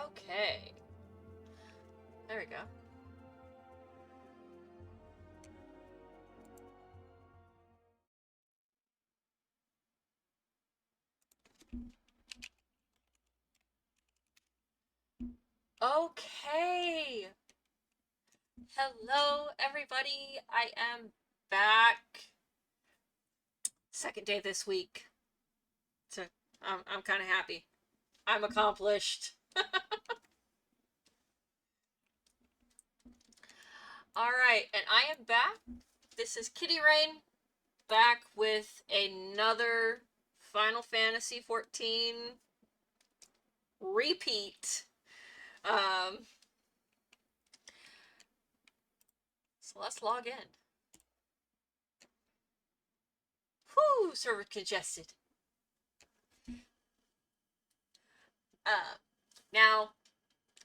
Okay. There we go. Okay. Hello, everybody. I am back. Second day this week. So I'm kind of happy. I'm accomplished. All right, and I am back. This is Kitty Rain, back with another Final Fantasy XIV repeat. So let's log in. Whew, server congested. Now,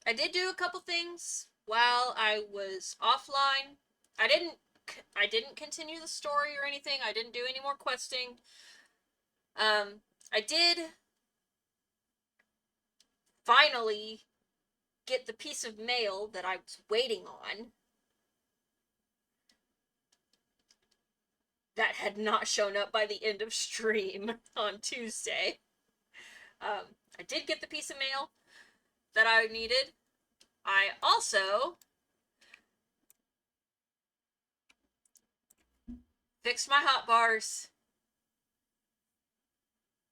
I did do a couple things while I was offline. I didn't continue the story or anything. I didn't do any more questing. I did finally get the piece of mail that I was waiting on that had not shown up by the end of stream on Tuesday. I did get the piece of mail that I needed. I also fixed my hotbars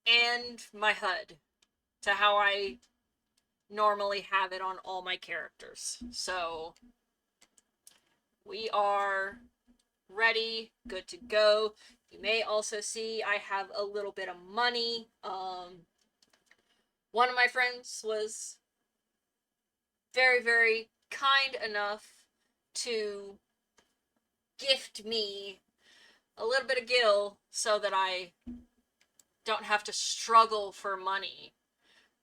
and my HUD to how I normally have it on all my characters. So we are ready, good to go. You may also see I have a little bit of money. One of my friends was very, very kind enough to gift me a little bit of gil so that I don't have to struggle for money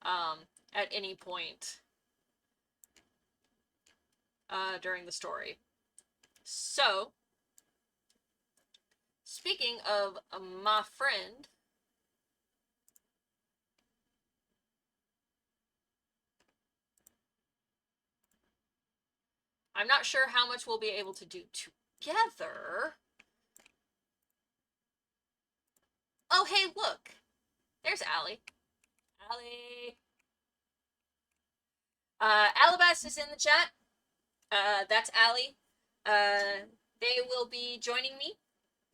at any point during the story. So, speaking of my friend, I'm not sure how much we'll be able to do together. Oh, hey, look. There's Allie. Allie. Alabas is in the chat. That's Allie. They will be joining me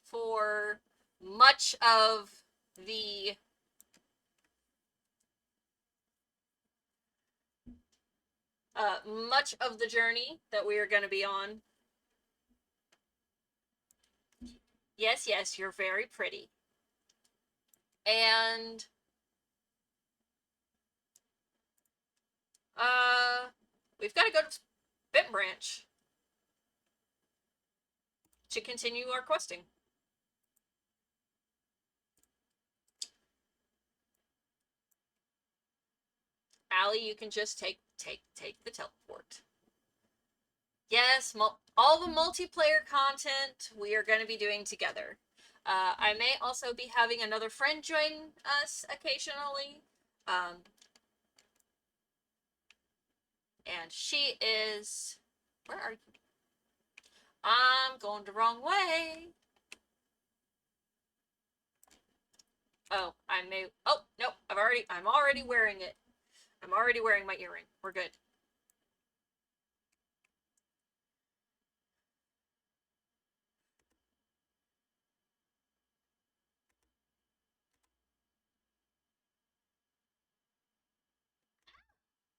for much of the journey that we are going to be on. Yes, yes, you're very pretty. And we've got to go to Bit Branch to continue our questing. Allie, you can just take the teleport. Yes, all the multiplayer content we are going to be doing together. I may also be having another friend join us occasionally. And she is... Where are you? I'm going the wrong way. Oh, I may... Oh, no, I'm already wearing it. I'm already wearing my earring. We're good.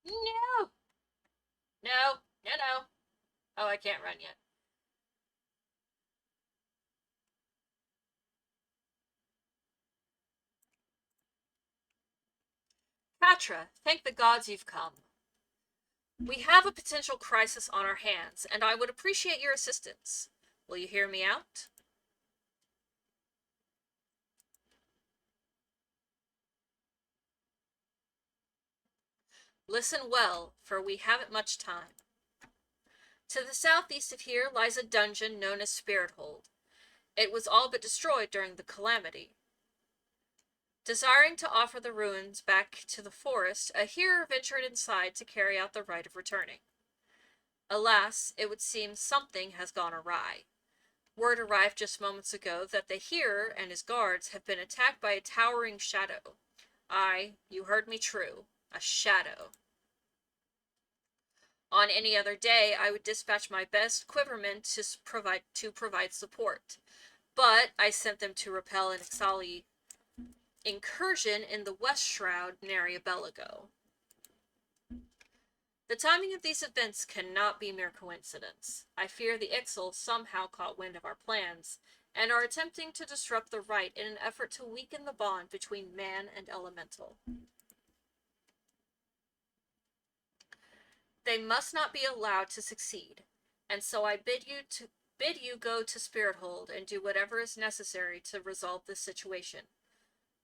No! No, no, no. Oh, I can't run yet. Kattra, thank the gods you've come. We have a potential crisis on our hands, and I would appreciate your assistance. Will you hear me out? Listen well, for we haven't much time. To the southeast of here lies a dungeon known as Spirit Hold. It was all but destroyed during the calamity. Desiring to offer the ruins back to the forest, a hearer ventured inside to carry out the rite of returning. Alas, it would seem something has gone awry. Word arrived just moments ago that the hearer and his guards have been attacked by a towering shadow. Aye, you heard me true. A shadow. On any other day, I would dispatch my best quivermen to provide support, but I sent them to repel an Ixali incursion in the West Shroud nary a Belago. The timing of these events cannot be mere coincidence. I fear the Ixal somehow caught wind of our plans, and are attempting to disrupt the rite in an effort to weaken the bond between man and elemental. They must not be allowed to succeed, and so I bid you go to Spirithold and do whatever is necessary to resolve this situation.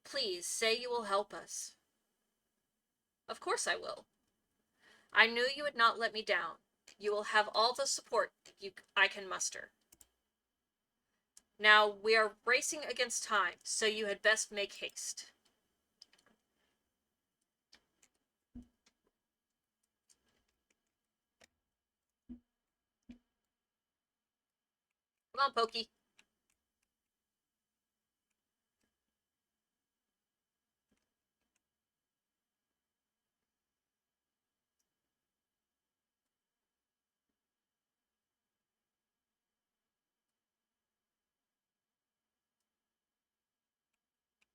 Please say you will help us. Of course I will. I knew you would not let me down. You will have all the support I can muster. Now we are racing against time, so you had best make haste. Come on, Pokey.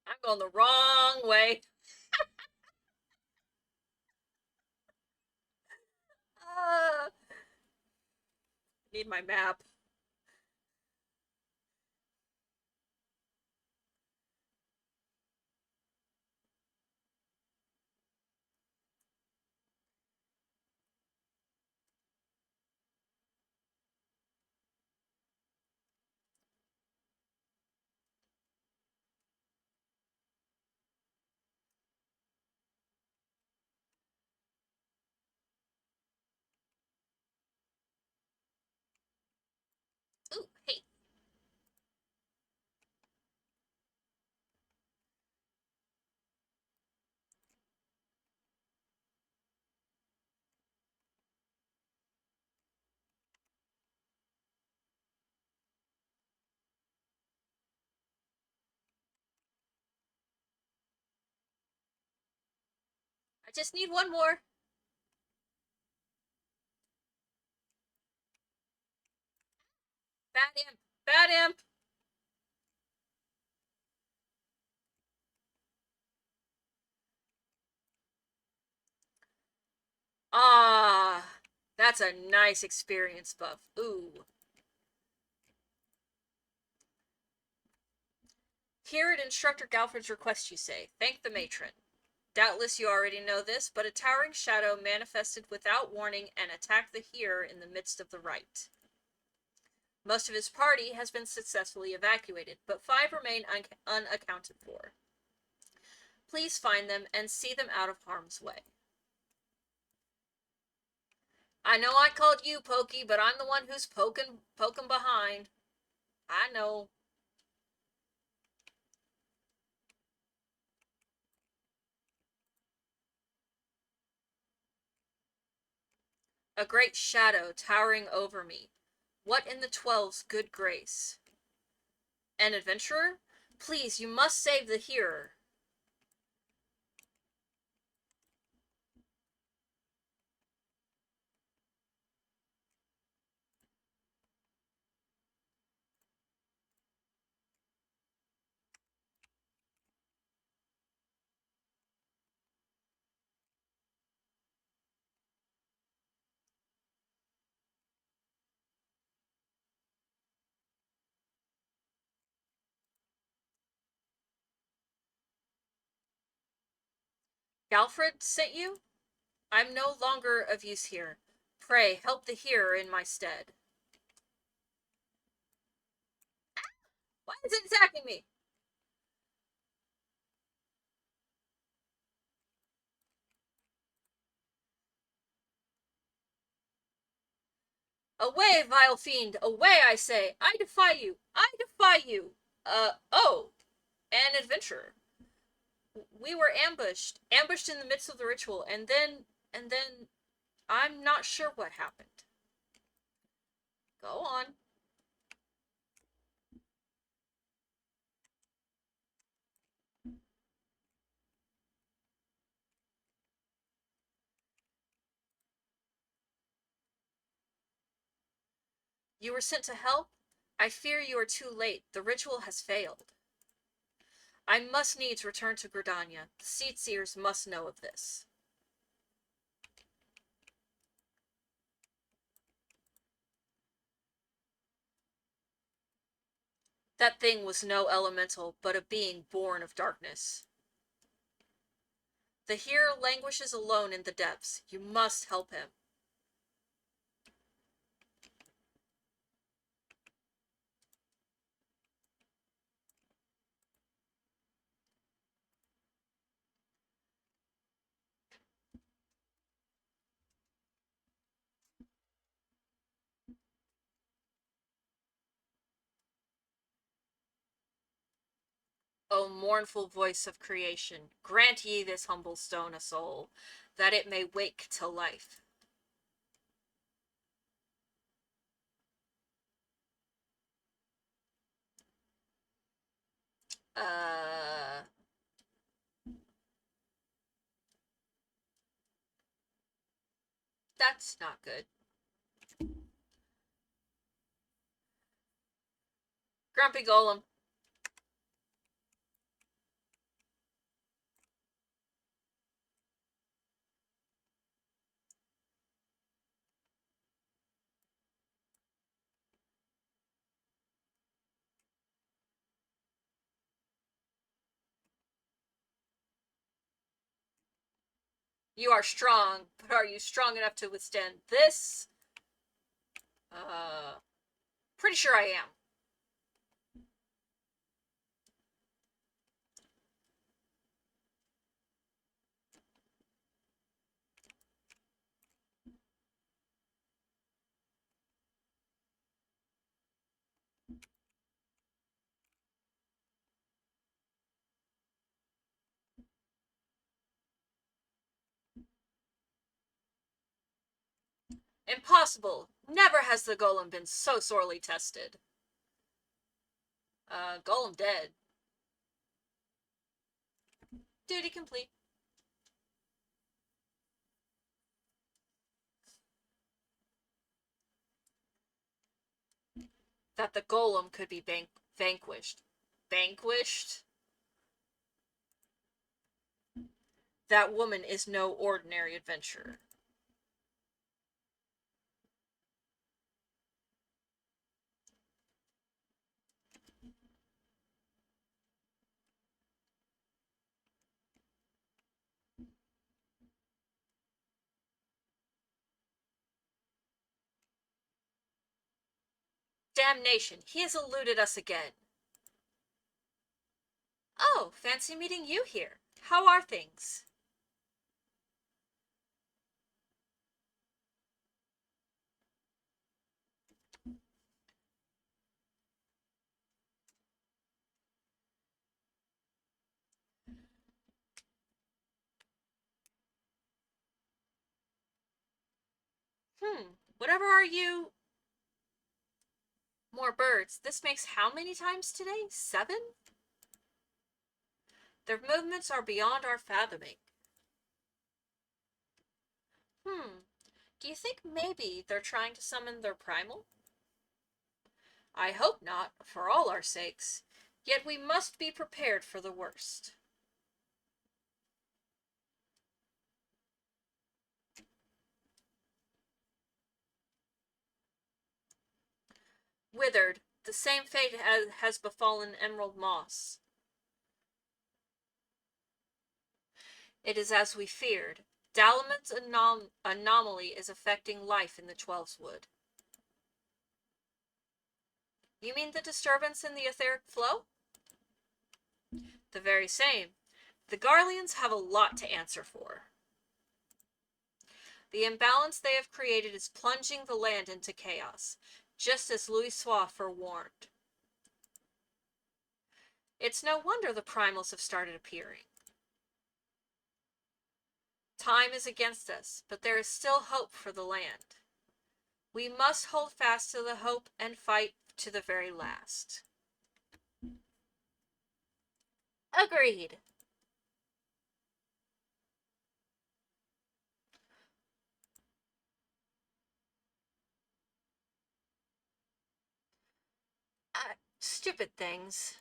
I'm going the wrong way. Need my map. Ooh, hey. I just need one more. Bad imp. Bad imp. Ah, that's a nice experience buff. Ooh. Here at Instructor Galford's request, you say. Thank the matron. Doubtless you already know this, but a towering shadow manifested without warning and attacked the hearer in the midst of the rite. Most of his party has been successfully evacuated, but 5 remain unaccounted for. Please find them and see them out of harm's way. I know I called you Pokey, but I'm the one who's poking behind. I know. A great shadow towering over me. What in the 12's good grace? An adventurer? Please, you must save the hearer. Galfred sent you? I'm no longer of use here. Pray, help the hearer in my stead. Why is it attacking me? Away, vile fiend! Away, I say! I defy you! I defy you! Oh! An adventurer. We were ambushed. Ambushed in the midst of the ritual, and then I'm not sure what happened. Go on. You were sent to help? I fear you are too late. The ritual has failed. I must needs return to Gridania. The Seed Seers must know of this. That thing was no elemental, but a being born of darkness. The hero languishes alone in the depths. You must help him. O mournful voice of creation, grant ye this humble stone a soul, that it may wake to life. Uh... That's not good. Grumpy Golem. You are strong, but are you strong enough to withstand this? Pretty sure I am. Impossible! Never has the golem been so sorely tested. Golem dead. Duty complete. That the golem could be vanquished. Vanquished? That woman is no ordinary adventurer. Damnation, he has eluded us again. Oh, fancy meeting you here. How are things? Whatever are you? More birds. This makes how many times today? 7? Their movements are beyond our fathoming. Do you think maybe they're trying to summon their primal? I hope not, for all our sakes. Yet we must be prepared for the worst. Withered, the same fate has befallen Emerald Moss. It is as we feared. Dalaman's anomaly is affecting life in the Twelveswood. You mean the disturbance in the etheric flow? The very same. The Garleans have a lot to answer for. The imbalance they have created is plunging the land into chaos, just as Louis Soif forewarned. It's no wonder the primals have started appearing. Time is against us, but there is still hope for the land. We must hold fast to the hope and fight to the very last. Agreed. Stupid things.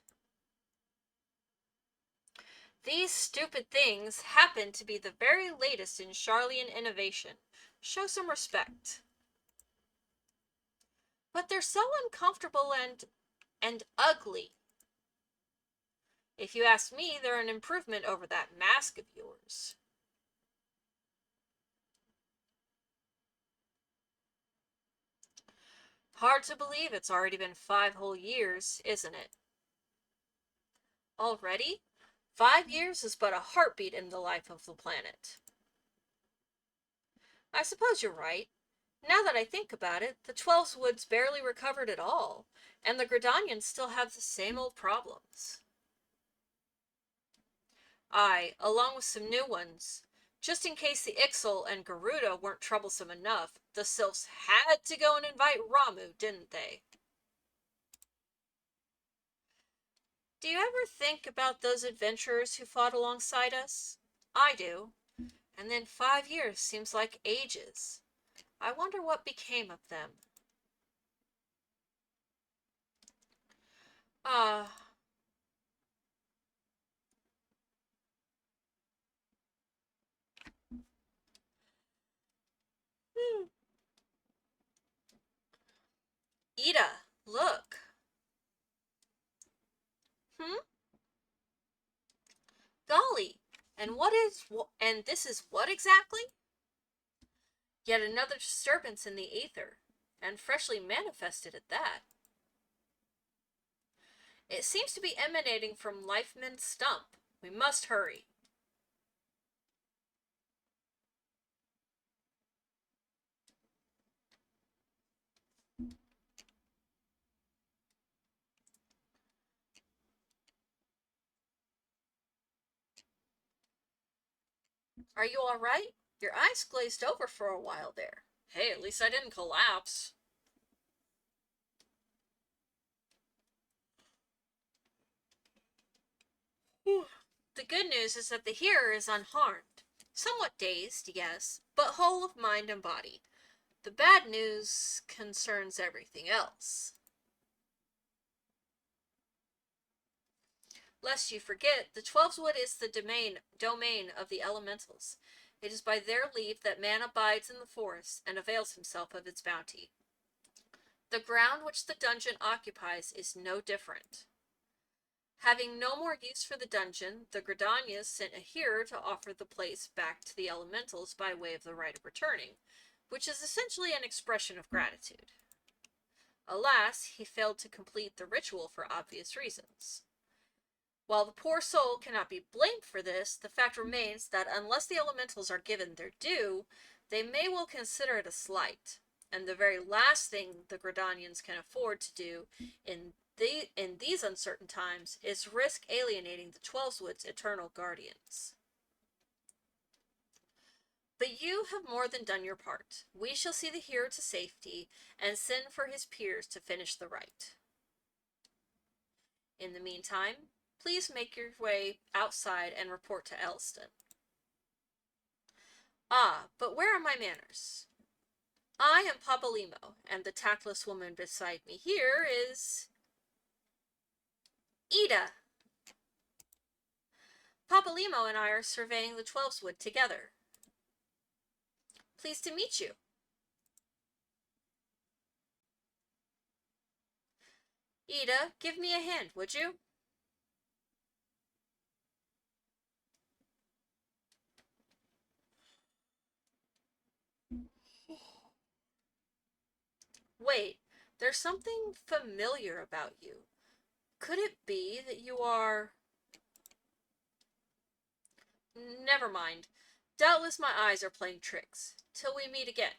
These stupid things happen to be the very latest in Charlian innovation. Show some respect. But they're so uncomfortable and ugly. If you ask me, they're an improvement over that mask of yours. Hard to believe it's already been 5 whole years, isn't it? Already? 5 years is but a heartbeat in the life of the planet. I suppose you're right. Now that I think about it, the Twelveswoods barely recovered at all, and the Gridanians still have the same old problems. Aye, along with some new ones. Just in case the Ixal and Garuda weren't troublesome enough, the Sylphs had to go and invite Ramu, didn't they? Do you ever think about those adventurers who fought alongside us? I do. And then 5 years seems like ages. I wonder what became of them. Ah. Ida, look. Hmm? Golly. And this is what exactly? Yet another disturbance in the aether, and freshly manifested at that. It seems to be emanating from Lifeman's stump. We must hurry. Are you all right? Your eyes glazed over for a while there. Hey, at least I didn't collapse. The good news is that the hearer is unharmed. Somewhat dazed, yes, but whole of mind and body. The bad news concerns everything else. Lest you forget, the Twelveswood is the domain of the elementals. It is by their leave that man abides in the forest and avails himself of its bounty. The ground which the dungeon occupies is no different. Having no more use for the dungeon, the Gridanians sent a hearer to offer the place back to the elementals by way of the right of returning, which is essentially an expression of gratitude. Alas, he failed to complete the ritual for obvious reasons. While the poor soul cannot be blamed for this, the fact remains that unless the elementals are given their due, they may well consider it a slight, and the very last thing the Gridanians can afford to do in these uncertain times is risk alienating the Twelveswood's eternal guardians. But you have more than done your part. We shall see the hero to safety, and send for his peers to finish the rite. In the meantime, please make your way outside and report to Elston. Ah, but where are my manners? I am Papalimo, and the tactless woman beside me here is... Ida! Papalimo and I are surveying the Twelveswood together. Pleased to meet you. Ida, give me a hand, would you? Wait, there's something familiar about you. Could it be that you are... Never mind. Doubtless my eyes are playing tricks. Till we meet again.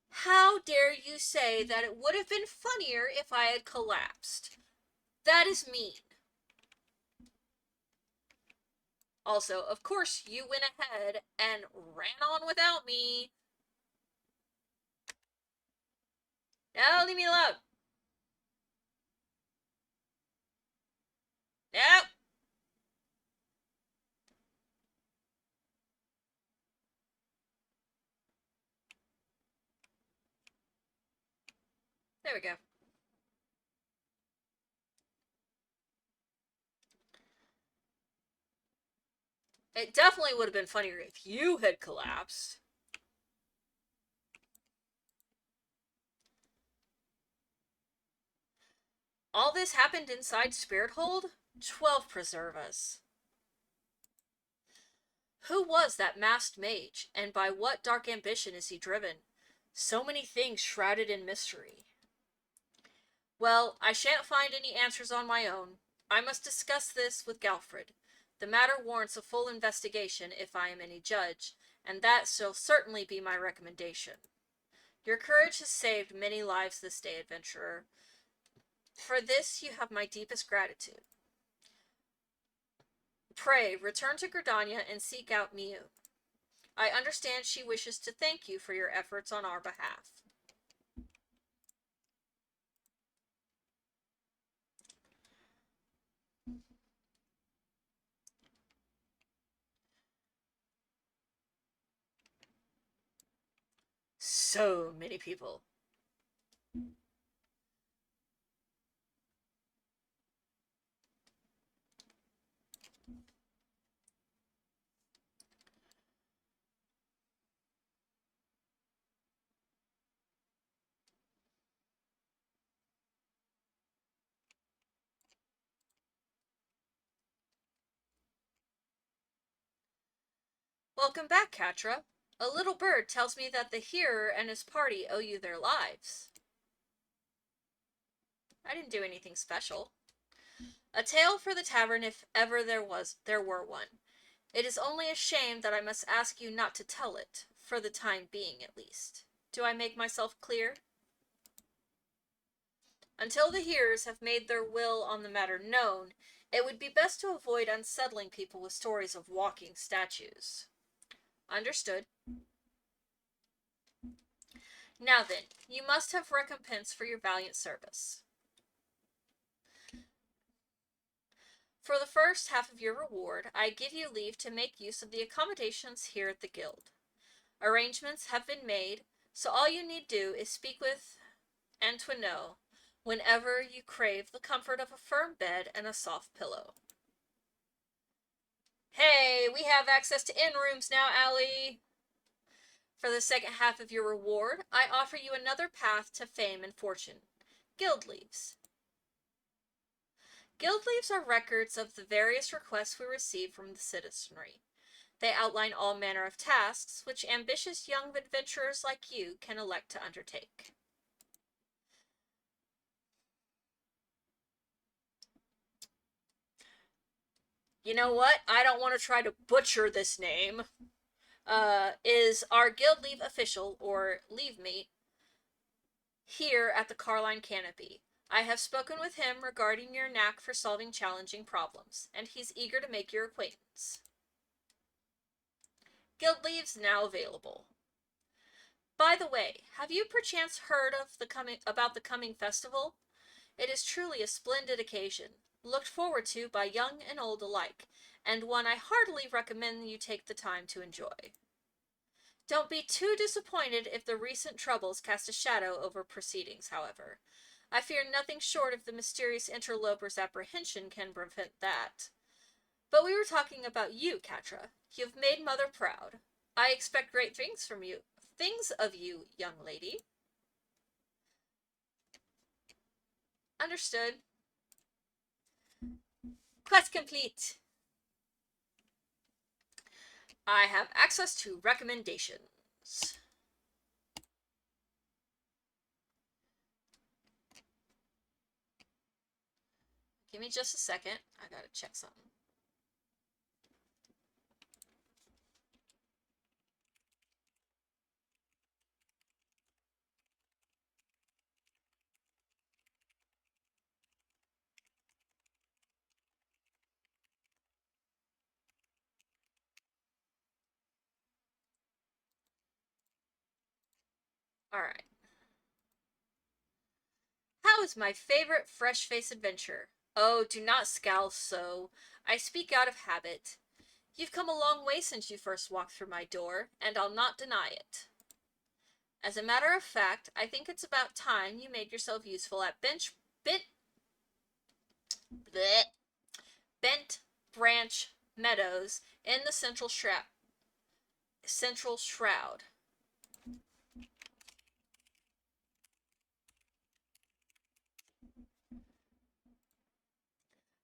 How dare you say that it would have been funnier if I had collapsed? That is mean. Also, of course, you went ahead and ran on without me. No, leave me alone. No. There we go. It definitely would have been funnier if you had collapsed. All this happened inside Spirit Hold? 12 preserve us. Who was that masked mage, and by what dark ambition is he driven? So many things shrouded in mystery. Well, I shan't find any answers on my own. I must discuss this with Galfred. The matter warrants a full investigation if I am any judge, and that shall certainly be my recommendation. Your courage has saved many lives this day, adventurer. For this you have my deepest gratitude. Pray, return to Gridania and seek out Miu. I understand she wishes to thank you for your efforts on our behalf. So many people. Welcome back, Kattra. A little bird tells me that the hearer and his party owe you their lives. I didn't do anything special. A tale for the tavern if ever there were one. It is only a shame that I must ask you not to tell it, for the time being at least. Do I make myself clear? Until the hearers have made their will on the matter known, it would be best to avoid unsettling people with stories of walking statues. Understood. Now then, you must have recompense for your valiant service. For the first half of your reward, I give you leave to make use of the accommodations here at the guild. Arrangements have been made, so all you need do is speak with Antoinette whenever you crave the comfort of a firm bed and a soft pillow. Hey, we have access to inn rooms now, Allie! For the second half of your reward, I offer you another path to fame and fortune. Guild leaves. Guild leaves are records of the various requests we receive from the citizenry. They outline all manner of tasks which ambitious young adventurers like you can elect to undertake. You know what? I don't want to try to butcher this name. Is our guild leave official, or leave mate, here at the Carline Canopy. I have spoken with him regarding your knack for solving challenging problems, and he's eager to make your acquaintance. Guild leaves now available. By the way, have you perchance heard of about the coming festival? It is truly a splendid occasion, looked forward to by young and old alike, and one I heartily recommend you take the time to enjoy. Don't be too disappointed if the recent troubles cast a shadow over proceedings, however. I fear nothing short of the mysterious interloper's apprehension can prevent that. But we were talking about you, Kattra. You've made Mother proud. I expect great things from you. Things of you, young lady. Understood. Quest complete. I have access to recommendations. Give me just a second. I gotta check something. Alright. How is my favorite fresh-faced adventure? Oh, do not scowl so. I speak out of habit. You've come a long way since you first walked through my door, and I'll not deny it. As a matter of fact, I think it's about time you made yourself useful at bleh, Bent Branch Meadows in the Central Shroud.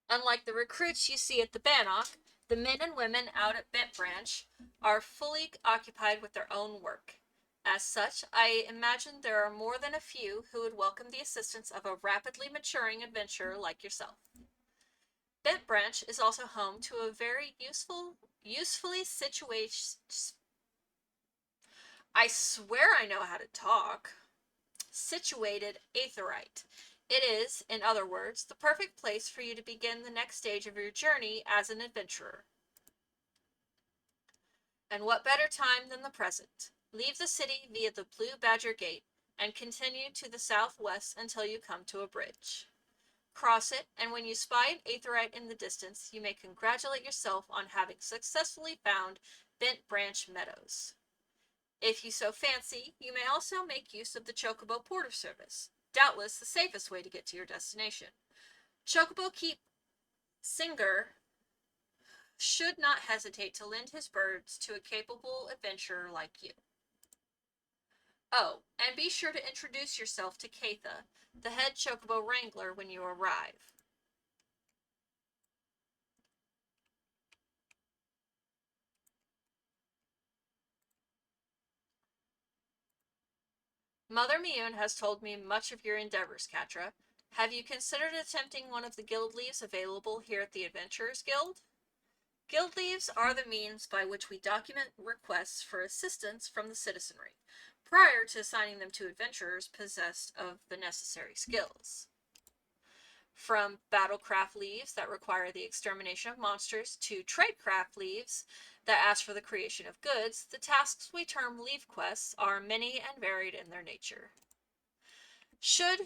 Unlike the recruits you see at the Bannock, the men and women out at Bent Branch are fully occupied with their own work. As such, I imagine there are more than a few who would welcome the assistance of a rapidly maturing adventurer like yourself. Bent Branch is also home to a very usefully situated. I swear I know how to talk. Situated aetheryte. It is, in other words, the perfect place for you to begin the next stage of your journey as an adventurer. And what better time than the present? Leave the city via the Blue Badger Gate and continue to the southwest until you come to a bridge. Cross it, and when you spy an aetheryte in the distance, you may congratulate yourself on having successfully found Bent Branch Meadows. If you so fancy, you may also make use of the Chocobo Porter Service, doubtless the safest way to get to your destination. Chocobo Keep Singer should not hesitate to lend his birds to a capable adventurer like you. Oh, and be sure to introduce yourself to Kattra, the head Chocobo Wrangler, when you arrive. Mother Mioun has told me much of your endeavors, Kattra. Have you considered attempting one of the guild leaves available here at the Adventurers Guild? Guild leaves are the means by which we document requests for assistance from the citizenry, prior to assigning them to adventurers possessed of the necessary skills. From battlecraft leaves that require the extermination of monsters to tradecraft leaves that ask for the creation of goods, the tasks we term leave quests are many and varied in their nature. Should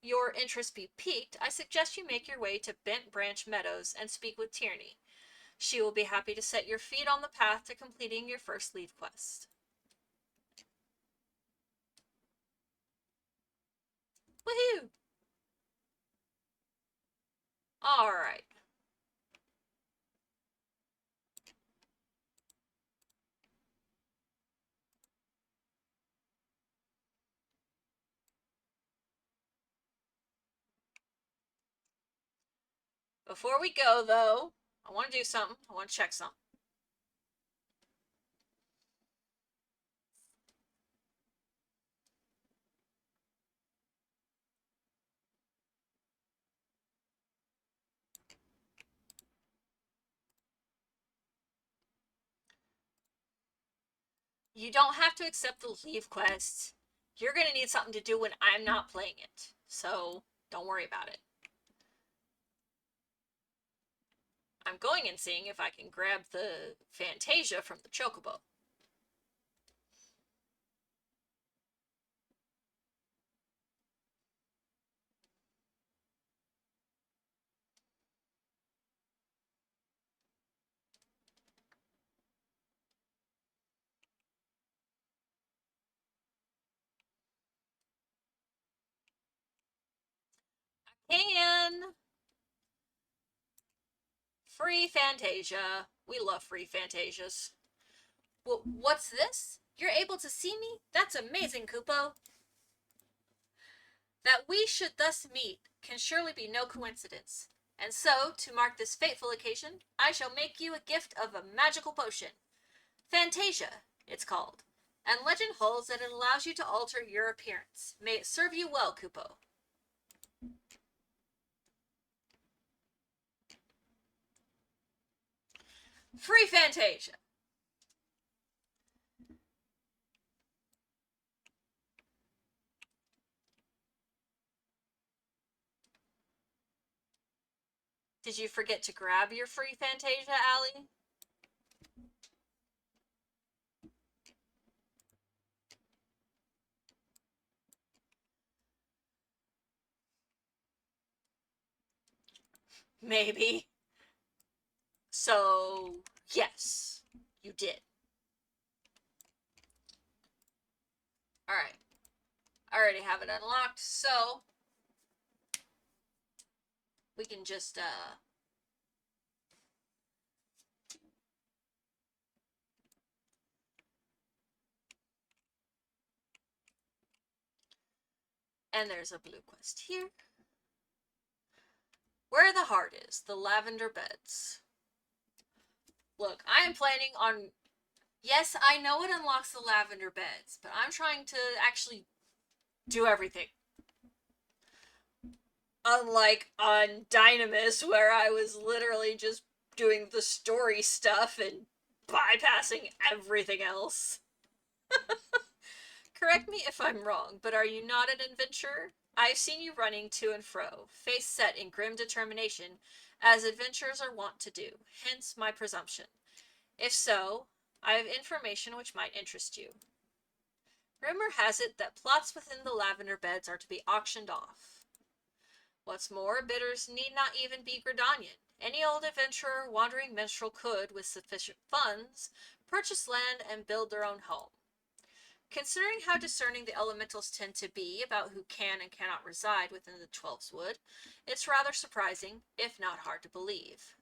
your interest be piqued, I suggest you make your way to Bent Branch Meadows and speak with Tierney. She will be happy to set your feet on the path to completing your first leave quest. Woohoo! Alright. Before we go, though, I want to do something. I want to check something. You don't have to accept the leave quest. You're going to need something to do when I'm not playing it. So, don't worry about it. I'm going and seeing if I can grab the Fantasia from the Chocobo. And free Fantasia. We love free Fantasias. Well, what's this? You're able to see me? That's amazing, Kupo. That we should thus meet can surely be no coincidence. And so, to mark this fateful occasion, I shall make you a gift of a magical potion. Fantasia, it's called. And legend holds that it allows you to alter your appearance. May it serve you well, Kupo. Free Fantasia. Did you forget to grab your free Fantasia, Allie? maybe. So, yes, you did. Alright. I already have it unlocked, so we can just, and there's a blue quest here. Where the heart is, the lavender beds. Look, I am planning on... Yes, I know it unlocks the lavender beds, but I'm trying to actually do everything. Unlike on Dynamis, where I was literally just doing the story stuff and bypassing everything else. Correct me if I'm wrong, but are you not an adventurer? I've seen you running to and fro, face set in grim determination, as adventurers are wont to do, hence my presumption. If so, I have information which might interest you. Rumor has it that plots within the lavender beds are to be auctioned off. What's more, bidders need not even be Gridanian. Any old adventurer, wandering minstrel could, with sufficient funds, purchase land and build their own home. Considering how discerning the elementals tend to be about who can and cannot reside within the Twelveswood, it's rather surprising, if not hard to believe.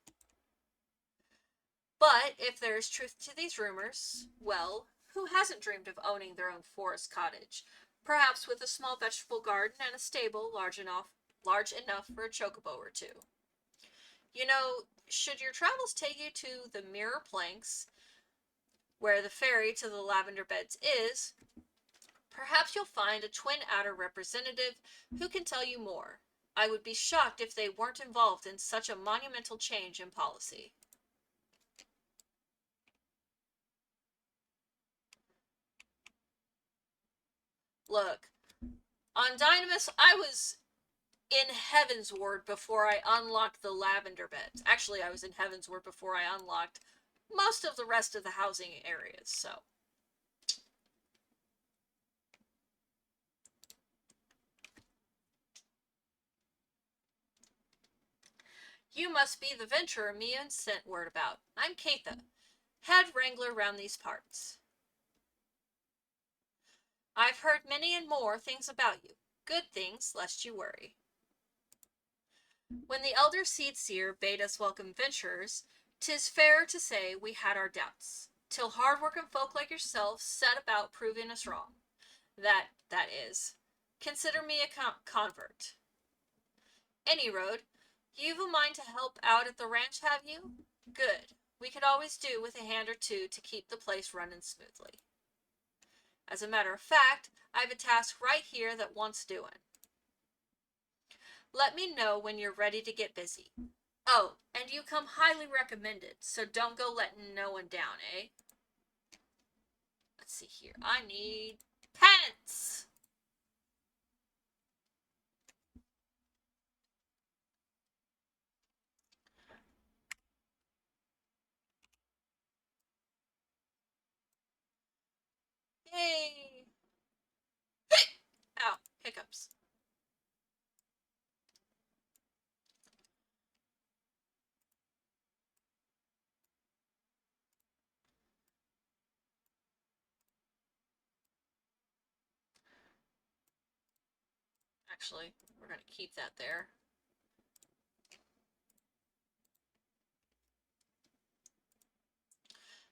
But if there is truth to these rumors, well, who hasn't dreamed of owning their own forest cottage, perhaps with a small vegetable garden and a stable large enough for a chocobo or two? You know, should your travels take you to the Mirror Planks, where the ferry to the lavender beds is, perhaps you'll find a twin adder representative who can tell you more. I would be shocked if they weren't involved in such a monumental change in policy. Look, on Dynamis, I was in Heavensward before I unlocked the lavender beds. Actually, I was in Heavensward before I unlocked most of the rest of the housing areas, so. You must be the venturer Mian sent word about. I'm Kattra, head wrangler round these parts. I've heard many and more things about you. Good things, lest you worry. When the elder seed-seer bade us welcome venturers, 'tis fair to say we had our doubts, till hard-working folk like yourself set about proving us wrong. That is. Consider me a convert. Any road, you've a mind to help out at the ranch, have you? Good. We could always do with a hand or two to keep the place running smoothly. As a matter of fact, I've a task right here that wants doing. Let me know when you're ready to get busy. Oh, and you come highly recommended, so don't go letting no one down, eh? Let's see here. I need pence! Yay! Ow, hiccups. Actually, we're gonna keep that there.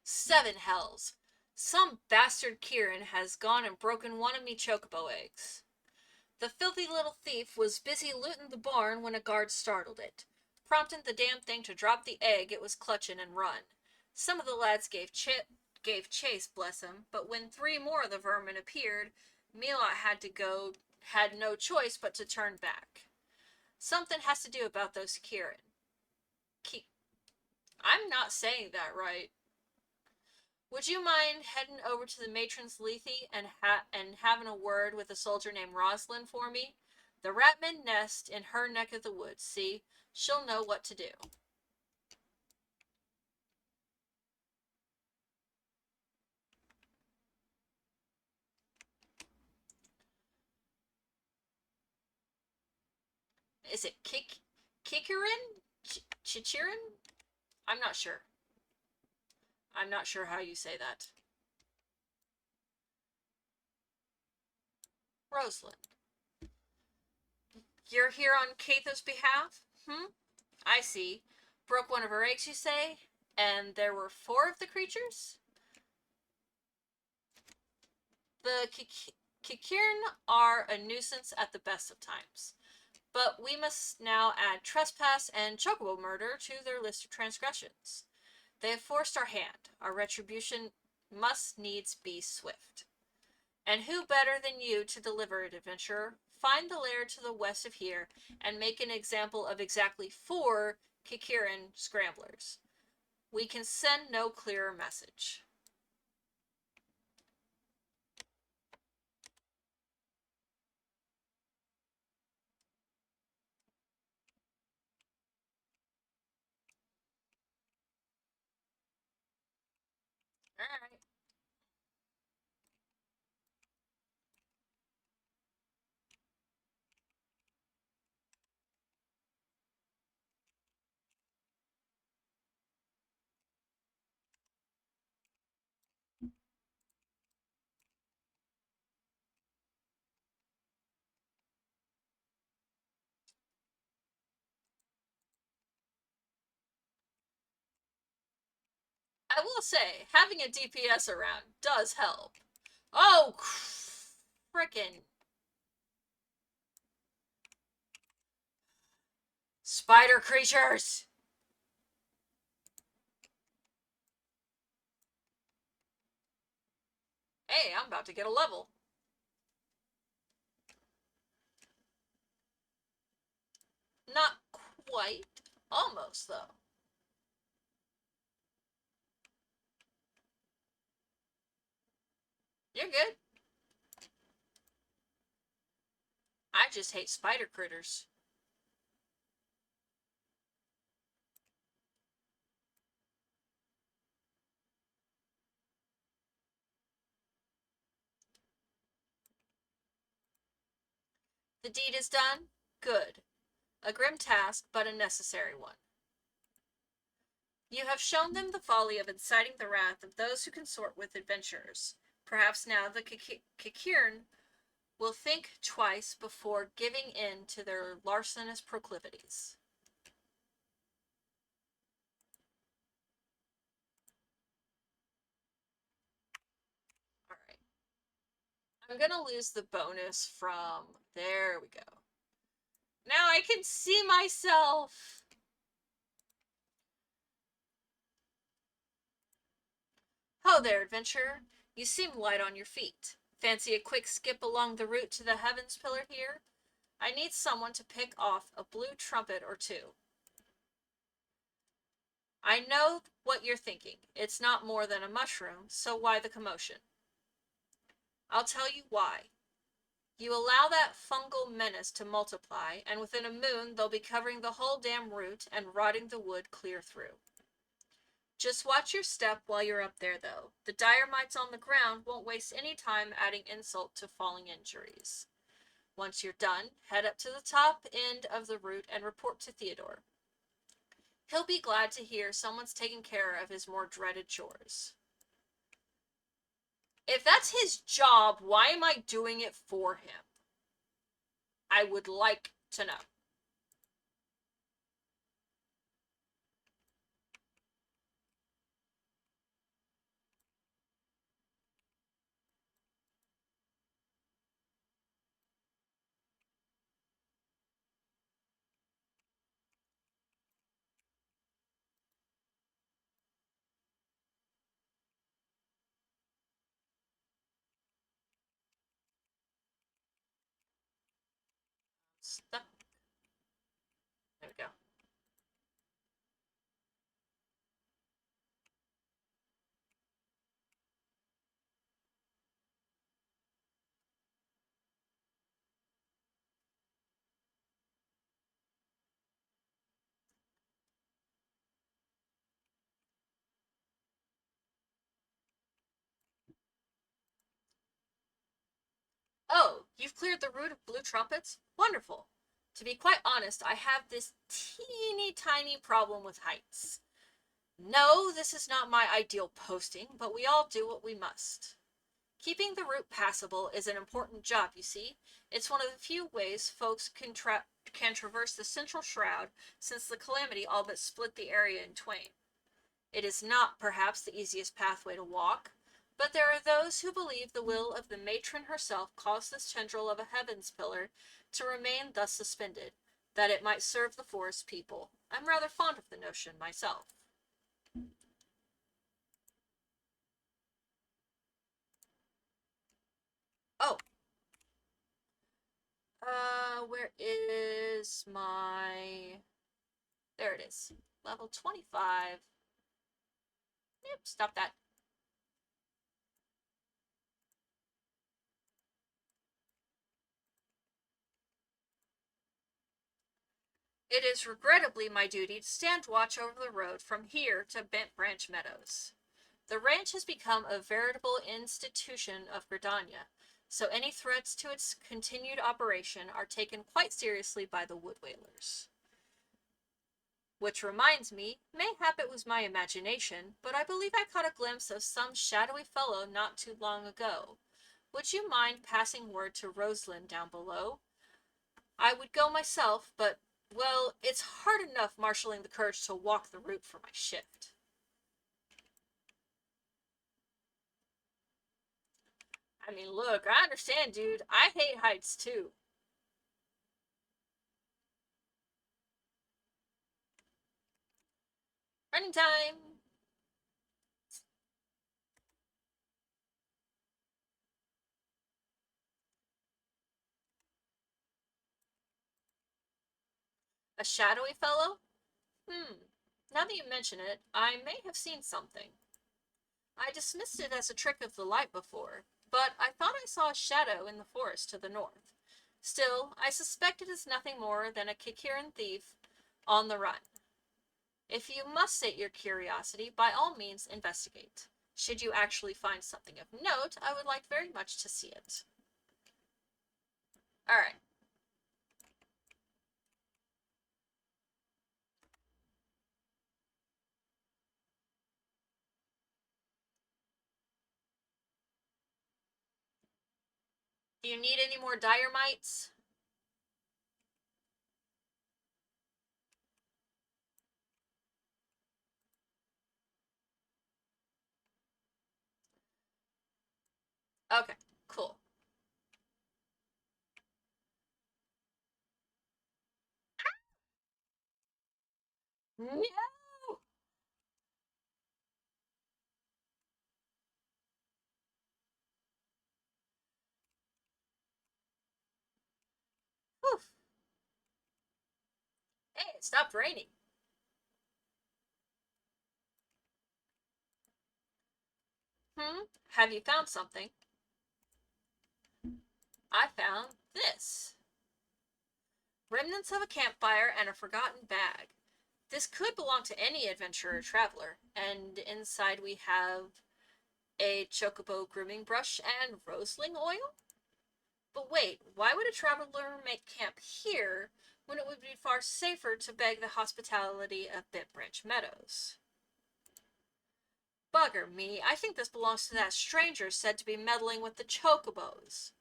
Seven hells. Some bastard Kieran has gone and broken one of me chocobo eggs. The filthy little thief was busy looting the barn when a guard startled it, prompting the damn thing to drop the egg it was clutching and run. Some of the lads gave chase, bless 'em, but when three more of the vermin appeared, Milot had no choice but to turn back. Something has to do about those Kieran. I'm not saying that right. Would you mind heading over to the matron's Lethe and having a word with a soldier named Rosalind for me? The Ratmen nest in her neck of the woods, see? She'll know what to do. Is it Kikarin? Chichirin? I'm not sure. I'm not sure how you say that. Rosalind. You're here on Katha's behalf? I see. Broke one of her eggs, you say? And there were 4 of the creatures? The Kikirn are a nuisance at the best of times. But we must now add trespass and chocobo murder to their list of transgressions. They have forced our hand. Our retribution must needs be swift. And who better than you to deliver it, adventurer? Find the lair to the west of here, and make an example of exactly 4 Kikiran scramblers. We can send no clearer message. Alright. I will say, having a DPS around does help. Oh, frickin' spider creatures! Hey, I'm about to get a level. Not quite. Almost, though. You're good. I just hate spider critters. The deed is done? Good. A grim task, but a necessary one. You have shown them the folly of inciting the wrath of those who consort with adventurers. Perhaps now the Kikirn will think twice before giving in to their larcenous proclivities. Alright. I'm gonna lose the bonus from... There we go. Now I can see myself! Ho there, adventurer. You seem light on your feet. Fancy a quick skip along the route to the Heavens Pillar here? I need someone to pick off a blue trumpet or 2. I know what you're thinking. It's not more than a mushroom, so why the commotion? I'll tell you why. You allow that fungal menace to multiply, and within a moon they'll be covering the whole damn route and rotting the wood clear through. Just watch your step while you're up there, though. The dire mites on the ground won't waste any time adding insult to falling injuries. Once you're done, head up to the top end of the route and report to Theodore. He'll be glad to hear someone's taking care of his more dreaded chores. If that's his job, why am I doing it for him? I would like to know. Stuck. There we go. Oh, you've cleared the route of blue trumpets? Wonderful. To be quite honest, I have this teeny tiny problem with heights. No, this is not my ideal posting, but we all do what we must. Keeping the route passable is an important job, you see. It's one of the few ways folks can traverse the central shroud since the calamity all but split the area in twain. It is not, perhaps, the easiest pathway to walk, but there are those who believe the will of the matron herself caused this tendril of a heavens pillar to remain thus suspended, that it might serve the forest people. I'm rather fond of the notion myself. Oh, where is my... There it is. Level 25. Yep, stop that. It is regrettably my duty to stand watch over the road from here to Bent Branch Meadows. The ranch has become a veritable institution of Gridania, so any threats to its continued operation are taken quite seriously by the wood whalers. Which reminds me, mayhap it was my imagination, but I believe I caught a glimpse of some shadowy fellow not too long ago. Would you mind passing word to Rosalind down below? I would go myself, but, well, it's hard enough marshalling the courage to walk the route for my shift. I mean, look, I understand, dude. I hate heights, too. Running time! A shadowy fellow? Now that you mention it, I may have seen something. I dismissed it as a trick of the light before, but I thought I saw a shadow in the forest to the north. Still, I suspect it is nothing more than a Kikiran thief on the run. If you must sate your curiosity, by all means investigate. Should you actually find something of note, I would like very much to see it. Alright. Do you need any more diormites? Okay, cool. No! Oof. Hey, it stopped raining. Have you found something? I found this. Remnants of a campfire and a forgotten bag. This could belong to any adventurer or traveler, and inside we have a chocobo grooming brush and roseling oil? But wait, why would a traveler make camp here when it would be far safer to beg the hospitality of Bent Branch Meadows? Bugger me, I think this belongs to that stranger said to be meddling with the chocobos.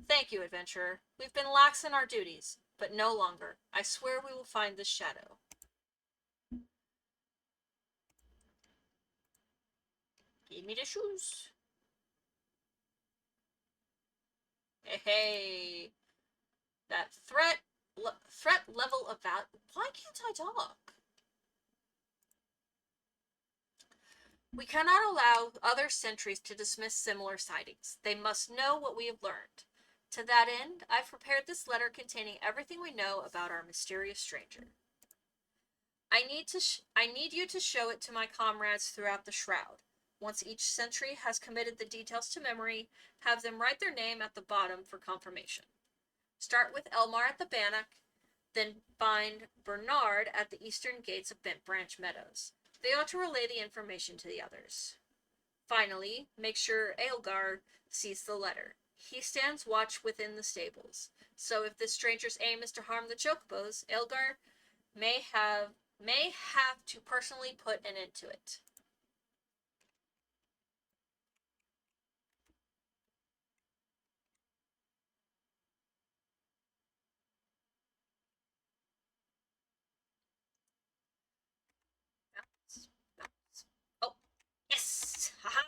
Thank you, adventurer. We've been lax in our duties, but no longer. I swear we will find this shadow. Give me the shoes. Hey, hey. That threat level of that. Why can't I talk? We cannot allow other sentries to dismiss similar sightings. They must know what we have learned. To that end, I've prepared this letter containing everything we know about our mysterious stranger. I need you to show it to my comrades throughout the shroud. Once each sentry has committed the details to memory, have them write their name at the bottom for confirmation. Start with Elmar at the Bannock, then bind Bernard at the eastern gates of Bent Branch Meadows. They ought to relay the information to the others. Finally, make sure Aelgar sees the letter. He stands watch within the stables. So if this stranger's aim is to harm the chocobos, Elgar may have to personally put an end to it. Bounce, bounce. Oh, yes! Haha!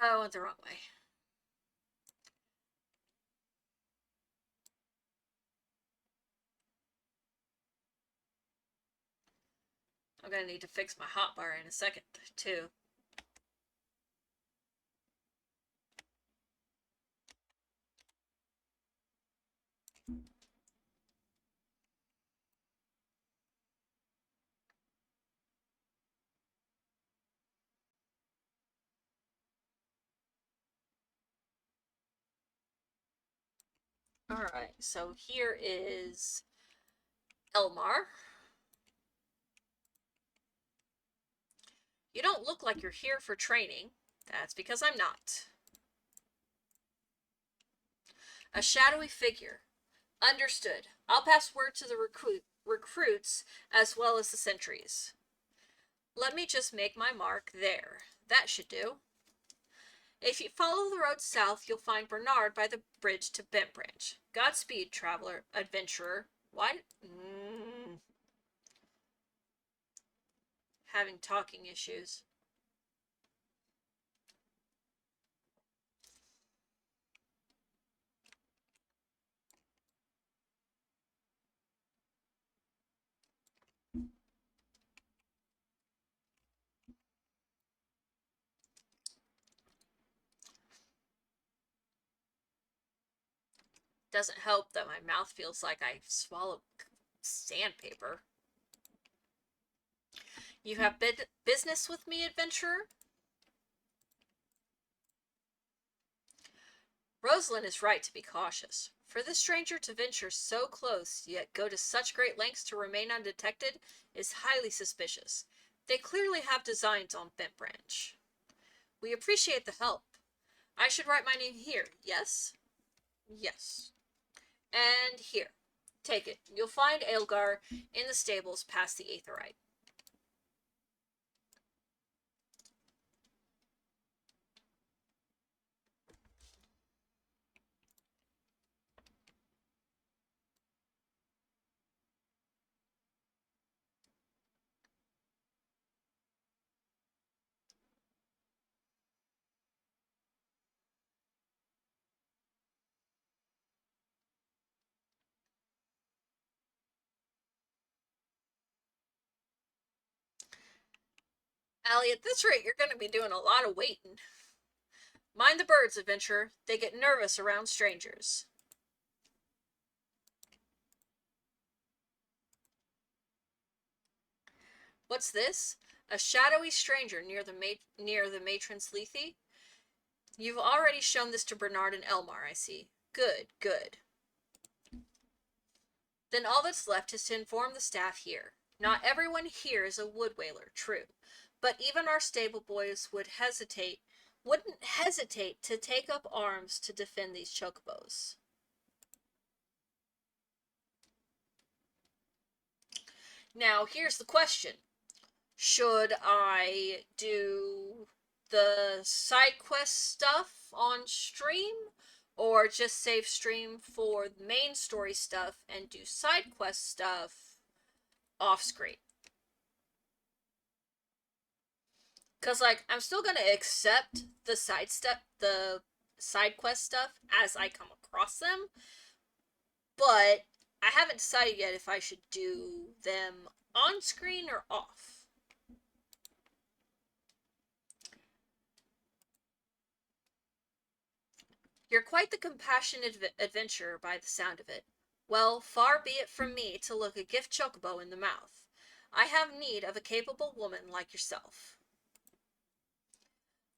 I went the wrong way. I'm gonna need to fix my hotbar in a second, too. Alright, so here is Elmar. You don't look like you're here for training. That's because I'm not. A shadowy figure. Understood. I'll pass word to the recruits as well as the sentries. Let me just make my mark there. That should do. If you follow the road south, you'll find Bernard by the bridge to Bent Branch. Godspeed, traveler, adventurer. Why? Having talking issues. Doesn't help that my mouth feels like I swallowed sandpaper. You have business with me, adventurer? Rosalind is right to be cautious. For this stranger to venture so close, yet go to such great lengths to remain undetected, is highly suspicious. They clearly have designs on Bent Branch. We appreciate the help. I should write my name here, yes? Yes. And here. Take it. You'll find Elgar in the stables past the Aetheryte. Allie, at this rate, you're going to be doing a lot of waiting. Mind the birds, adventurer. They get nervous around strangers. What's this? A shadowy stranger near the matron's lethe? You've already shown this to Bernard and Elmar, I see. Good, good. Then all that's left is to inform the staff here. Not everyone here is a wood whaler, true. But even our stable boys wouldn't hesitate to take up arms to defend these chocobos. Now, here's the question. Should I do the side quest stuff on stream, or just save stream for the main story stuff and do side quest stuff off screen? Because, like, I'm still going to accept the side quest stuff as I come across them, but I haven't decided yet if I should do them on screen or off. You're quite the compassionate adventurer by the sound of it. Well, far be it from me to look a gift chocobo in the mouth. I have need of a capable woman like yourself.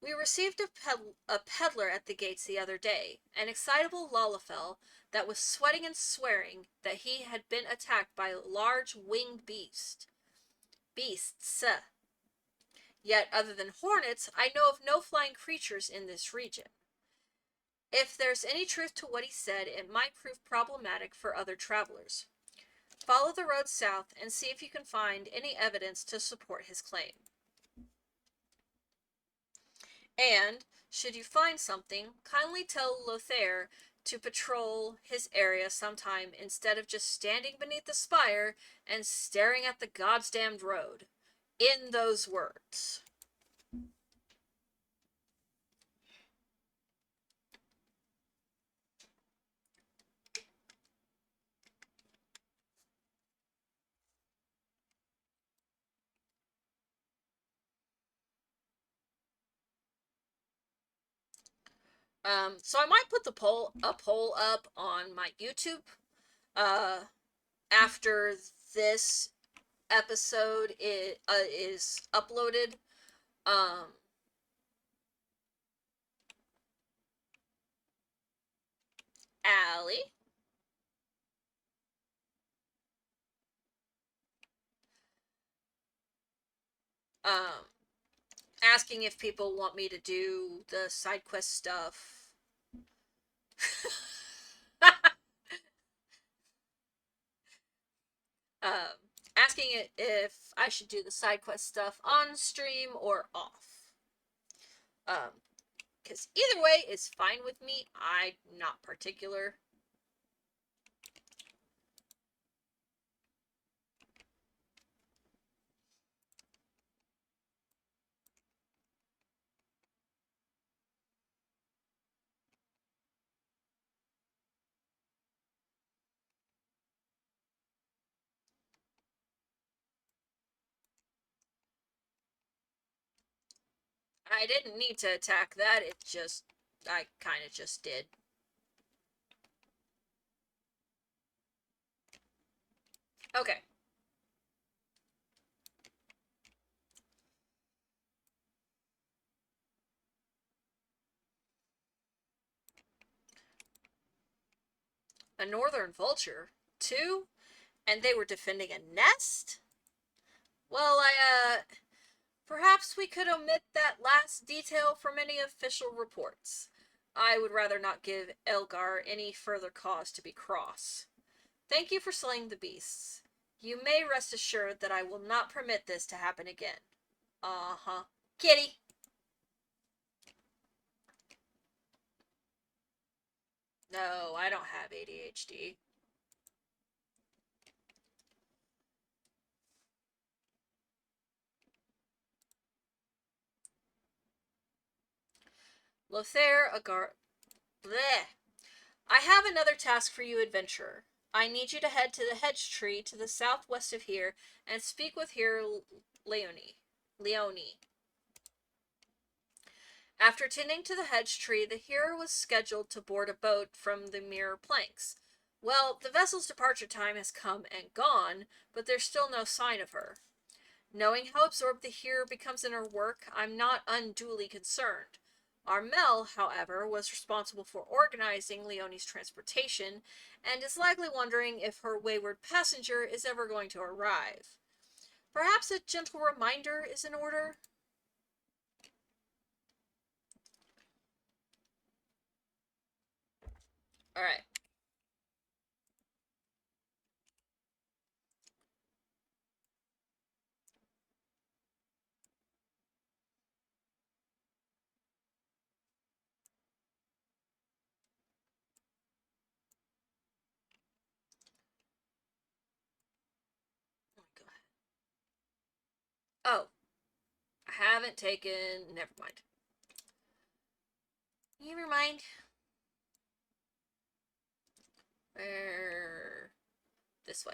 We received a peddler at the gates the other day, an excitable Lalafell that was sweating and swearing that he had been attacked by a large winged beasts. Yet, other than hornets, I know of no flying creatures in this region. If there's any truth to what he said, it might prove problematic for other travelers. Follow the road south and see if you can find any evidence to support his claim. And, should you find something, kindly tell Lothair to patrol his area sometime instead of just standing beneath the spire and staring at the goddamned road. In those words. So I might put a poll up on my YouTube after this episode is uploaded. Allie? Asking if people want me to do the side quest stuff. Asking if I should do the side quest stuff on stream or off. Because either way is fine with me. I'm not particular. I didn't need to attack that, I kind of just did. Okay. A northern vulture? Two? And they were defending a nest? Well, perhaps we could omit that last detail from any official reports. I would rather not give Elgar any further cause to be cross. Thank you for slaying the beasts. You may rest assured that I will not permit this to happen again. Uh-huh. Kitty! No, I don't have ADHD. Lothair, Bleh. I have another task for you, adventurer. I need you to head to the hedge tree to the southwest of here and speak with Hero Leone. After tending to the hedge tree, the hero was scheduled to board a boat from the Mirror Planks. Well, the vessel's departure time has come and gone, but there's still no sign of her. Knowing how absorbed the hero becomes in her work, I'm not unduly concerned. Armel, however, was responsible for organizing Leonie's transportation, and is likely wondering if her wayward passenger is ever going to arrive. Perhaps a gentle reminder is in order? Alright. Oh, I haven't taken... Never mind. Never mind. This way.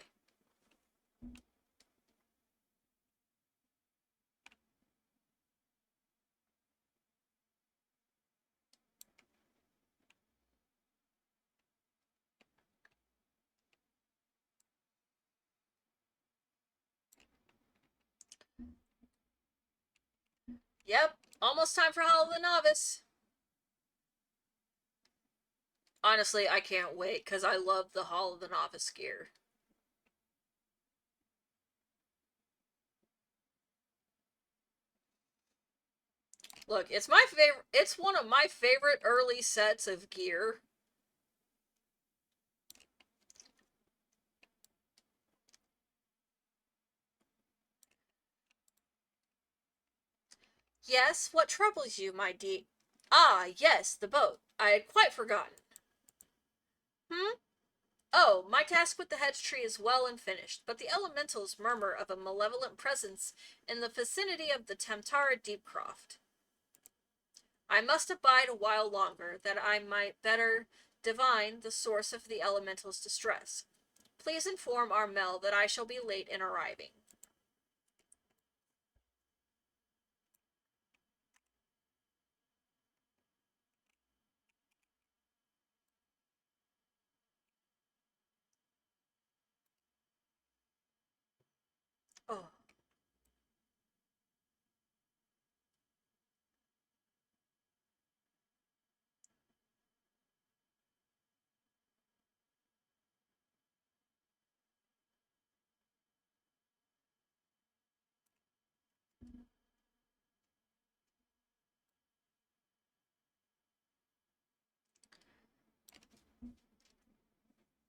Yep, almost time for Hall of the Novice. Honestly, I can't wait because I love the Hall of the Novice gear. Look, it's my favorite. It's one of my favorite early sets of gear. Yes, what troubles you, my dear? Ah, yes, the boat. I had quite forgotten. Hmm? Oh, my task with the hedge tree is well and finished, but the elementals murmur of a malevolent presence in the vicinity of the Temtara Deepcroft. I must abide a while longer, that I might better divine the source of the elemental's distress. Please inform Armel that I shall be late in arriving. Oh,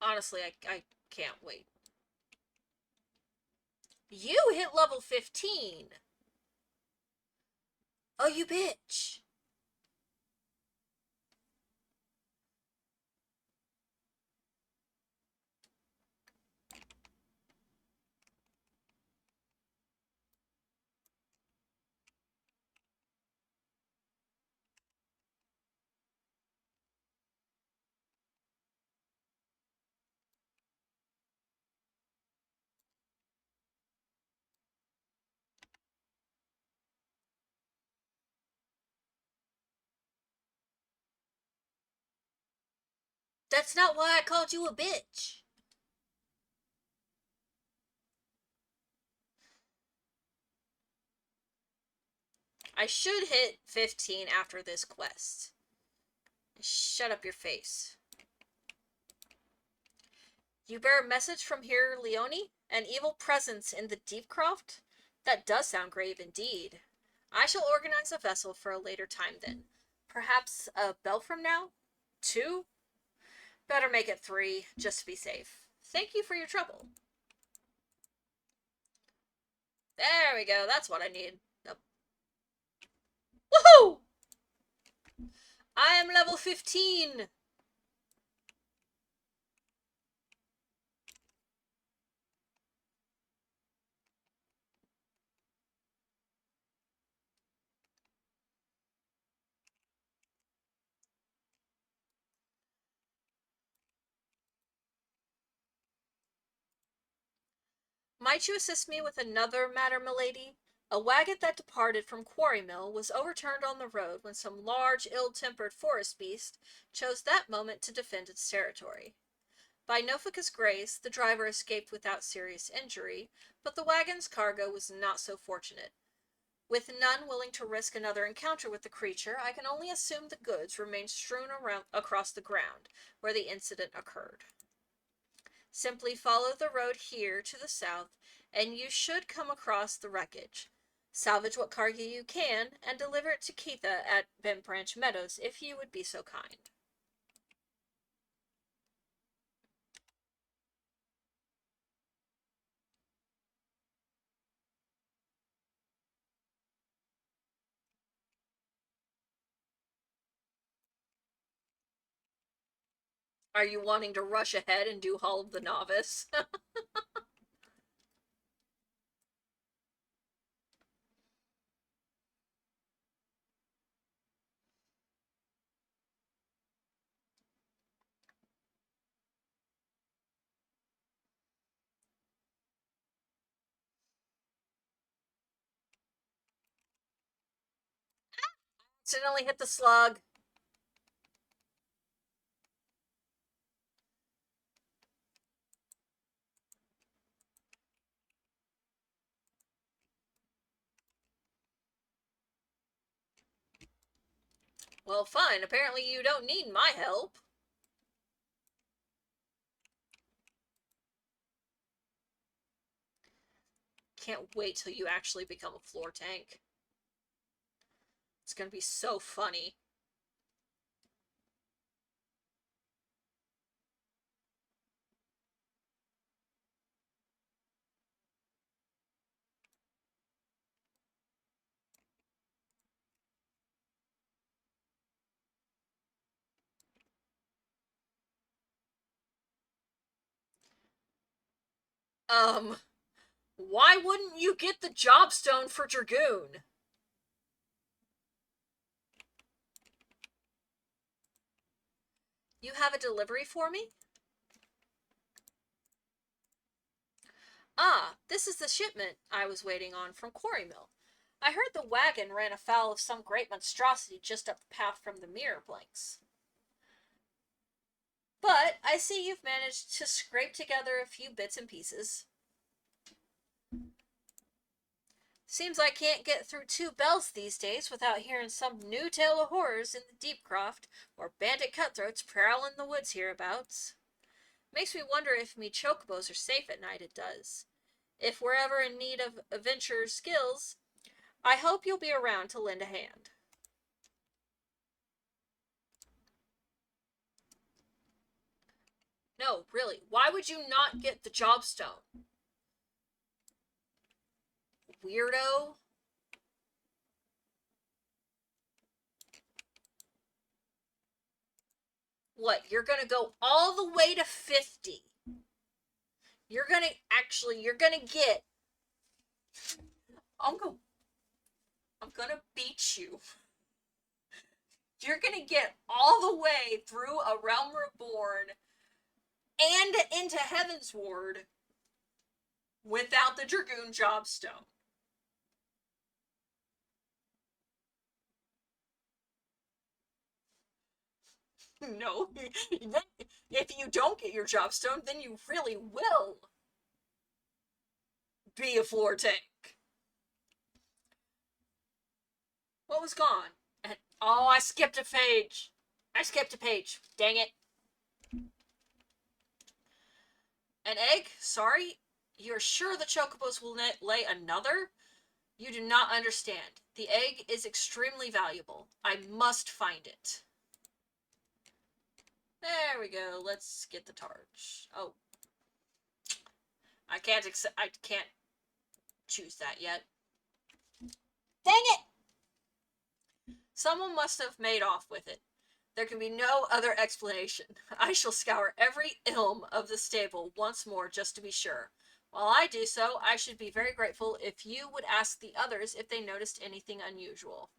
honestly, I can't wait. You hit level 15! Oh, you bitch! That's not why I called you a bitch! I should hit 15 after this quest. Shut up your face. You bear a message from here, Leone? An evil presence in the Deepcroft? That does sound grave indeed. I shall organize a vessel for a later time then. Perhaps a Belfram now? 2? Better make it 3, just to be safe. Thank you for your trouble. There we go, that's what I need. Oh. Woohoo! I am level 15! Might you assist me with another matter, milady? A wagon that departed from Quarry Mill was overturned on the road when some large, ill-tempered forest beast chose that moment to defend its territory. By Nofika's grace, the driver escaped without serious injury, but the wagon's cargo was not so fortunate. With none willing to risk another encounter with the creature, I can only assume the goods remained strewn around across the ground where the incident occurred. Simply follow the road here to the south, and you should come across the wreckage. Salvage what cargo you can, and deliver it to Keitha at Bent Branch Meadows, if you would be so kind. Are you wanting to rush ahead and do Hall of the Novice? Accidentally hit the slug. Well, fine. Apparently you don't need my help. Can't wait till you actually become a floor tank. It's gonna be so funny. Why wouldn't you get the jobstone for Dragoon? You have a delivery for me? Ah, this is the shipment I was waiting on from Quarry Mill. I heard the wagon ran afoul of some great monstrosity just up the path from the mirror blanks. But I see you've managed to scrape together a few bits and pieces. Seems I can't get through 2 bells these days without hearing some new tale of horrors in the Deepcroft or bandit cutthroats prowling the woods hereabouts. Makes me wonder if me chocobos are safe at night, it does. If we're ever in need of adventurer skills, I hope you'll be around to lend a hand. No, really, why would you not get the jobstone? Weirdo. What, you're gonna go all the way to 50? You're gonna get... I'm gonna beat you. You're gonna get all the way through A Realm Reborn and into Heavensward without the Dragoon Jobstone. No, if you don't get your Jobstone, then you really will be a floor tank. What was gone? Oh, I skipped a page. Dang it. An egg? Sorry? You're sure the chocobos will lay another? You do not understand. The egg is extremely valuable. I must find it. There we go. Let's get the torch. Oh. I can't choose that yet. Dang it! Someone must have made off with it. There can be no other explanation. I shall scour every ilm of the stable once more just to be sure. While I do so, I should be very grateful if you would ask the others if they noticed anything unusual.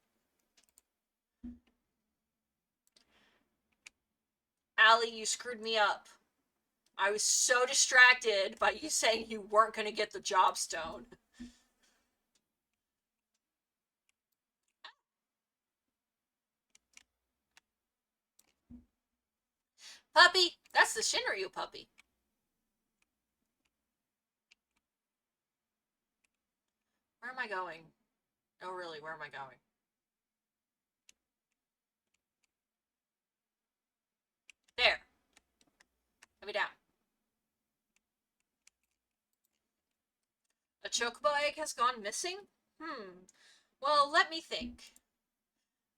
Allie, you screwed me up. I was so distracted by you saying you weren't going to get the jobstone. Puppy! That's the Shinryu puppy. Where am I going? Oh, really, where am I going? There. Let me down. A chocobo egg has gone missing? Well, let me think.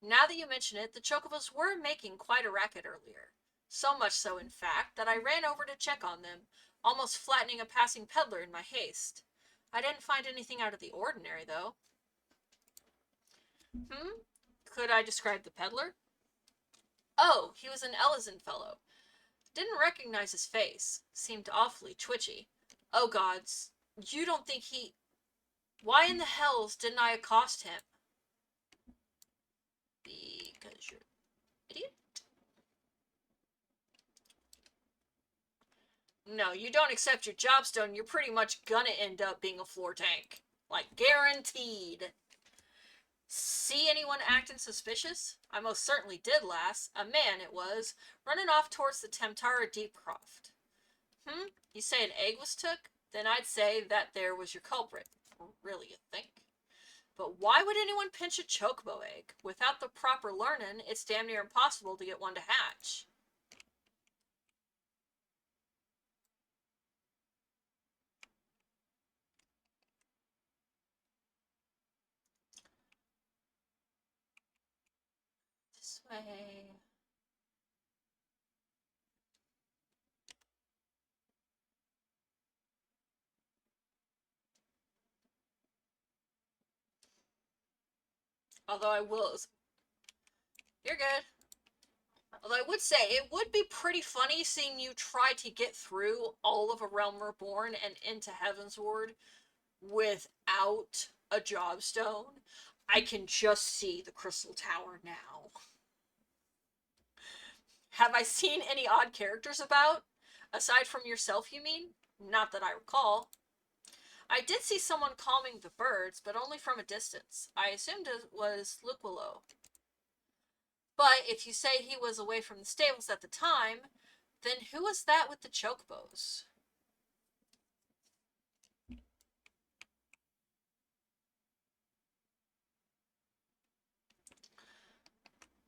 Now that you mention it, the chocobos were making quite a racket earlier. So much so, in fact, that I ran over to check on them, almost flattening a passing peddler in my haste. I didn't find anything out of the ordinary, though. Could I describe the peddler? Oh, he was an Ellison fellow. Didn't recognize his face. Seemed awfully twitchy. Oh gods, you don't think he... Why in the hells didn't I accost him? Because you're an idiot? No, you don't accept your jobstone, you're pretty much gonna end up being a floor tank. Like, guaranteed. See anyone acting suspicious? I most certainly did, lass. A man, it was, running off towards the Temtara Deepcroft. You say an egg was took? Then I'd say that there was your culprit. Really, you think? But why would anyone pinch a chocobo egg? Without the proper learning, it's damn near impossible to get one to hatch. way. Although I will... You're good. Although I would say, it would be pretty funny seeing you try to get through all of A Realm Reborn and into Heavensward without a Jobstone. I can just see the Crystal Tower now. Have I seen any odd characters about? Aside from yourself, you mean? Not that I recall. I did see someone calming the birds, but only from a distance. I assumed it was Luquillo. But if you say he was away from the stables at the time, then who was that with the chocobos?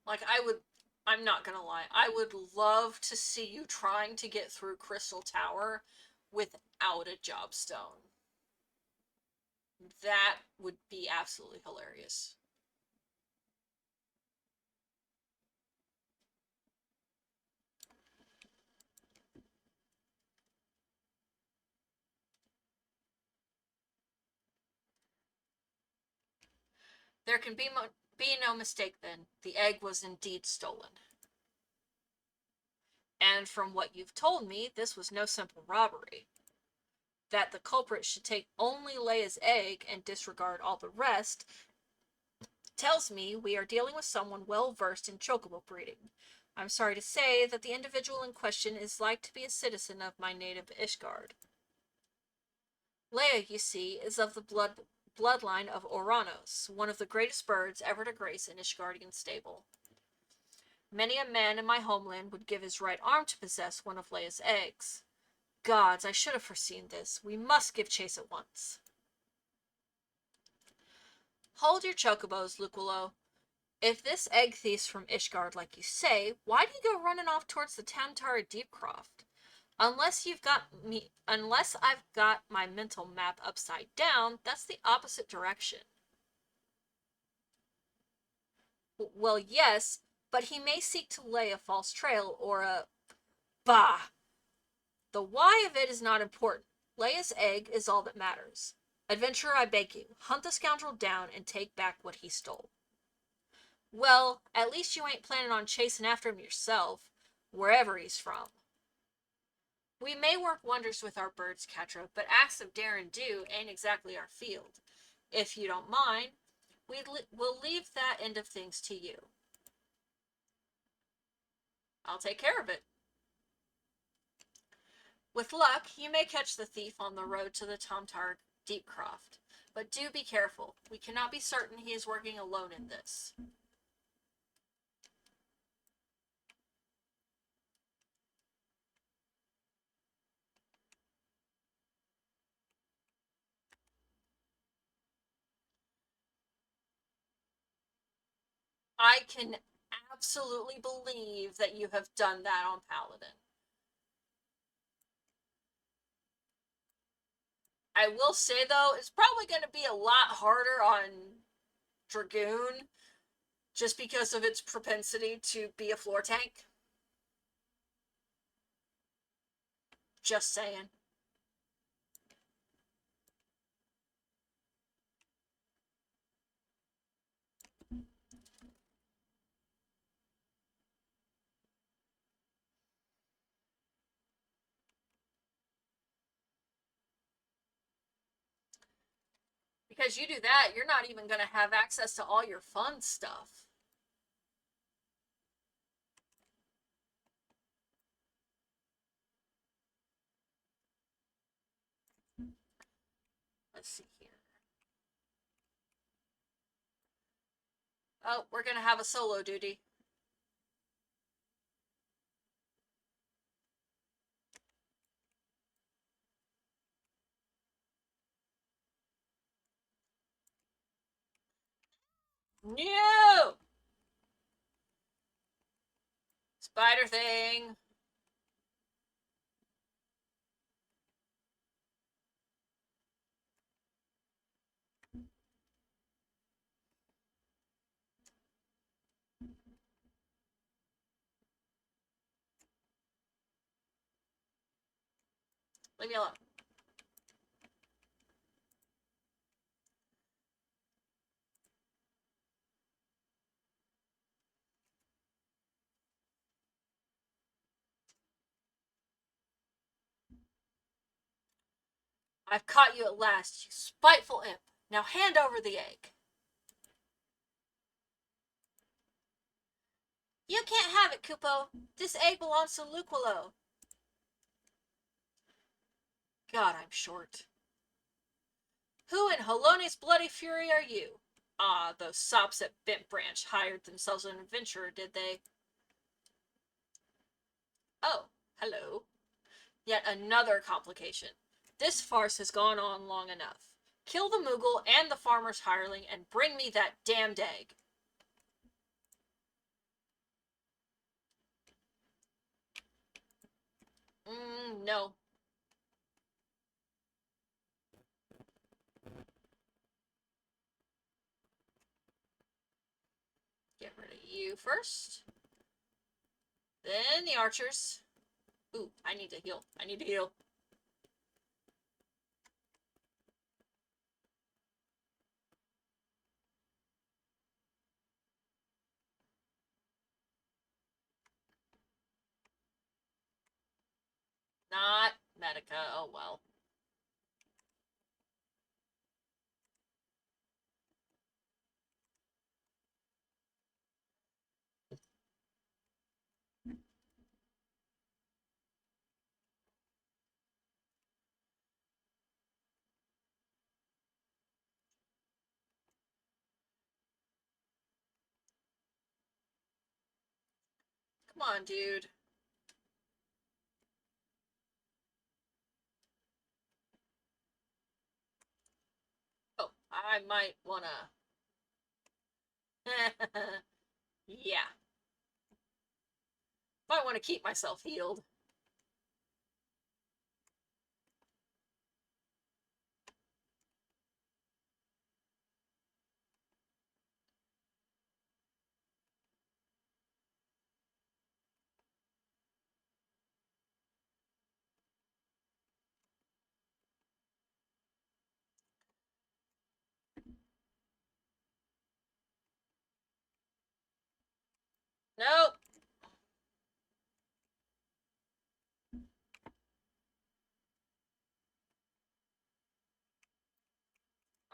Like, I'm not gonna lie, I would love to see you trying to get through Crystal Tower without a Jobstone. That would be absolutely hilarious. There can be no mistake then. The egg was indeed stolen. And from what you've told me, this was no simple robbery. That the culprit should take only Leia's egg and disregard all the rest tells me we are dealing with someone well versed in chocobo breeding. I'm sorry to say that the individual in question is like to be a citizen of my native Ishgard. Leia, you see, is of the bloodline of Oranos, one of the greatest birds ever to grace an Ishgardian stable. Many a man in my homeland would give his right arm to possess one of Leia's eggs. Gods, I should have foreseen this. We must give chase at once. Hold your chocobos, Luquillo. If this egg thief's from Ishgard, like you say, why do you go running off towards the Tamtara Deepcroft? Unless I've got my mental map upside down, that's the opposite direction. Well, yes, but he may seek to lay a false trail or a... Bah! The why of it is not important. Leia's egg is all that matters. Adventurer, I beg you, hunt the scoundrel down and take back what he stole. Well, at least you ain't planning on chasing after him yourself, wherever he's from. We may work wonders with our birds, Kattra, but acts of dare and do ain't exactly our field. If you don't mind, we'll leave that end of things to you. I'll take care of it. With luck, you may catch the thief on the road to the Tamtar Deepcroft. But do be careful. We cannot be certain he is working alone in this. I can absolutely believe that you have done that on Paladin. I will say, though, it's probably going to be a lot harder on Dragoon just because of its propensity to be a floor tank. Just saying. Because you do that, you're not even going to have access to all your fun stuff. Let's see here. Oh, we're going to have a solo duty. No! Spider thing. Leave me alone. I've caught you at last, you spiteful imp. Now hand over the egg. You can't have it, Kupo. This egg belongs to Luquilo. God, I'm short. Who in Halone's bloody fury are you? Ah, those sops at Bent Branch hired themselves an adventurer, did they? Oh, hello. Yet another complication. This farce has gone on long enough. Kill the Moogle and the farmer's hireling and bring me that damned egg. No. Get rid of you first. Then the archers. Ooh, I need to heal. I need to heal. Not Medica. Oh well. Come on, dude. Oh, I might wanna. Yeah. Might want to keep myself healed. Nope.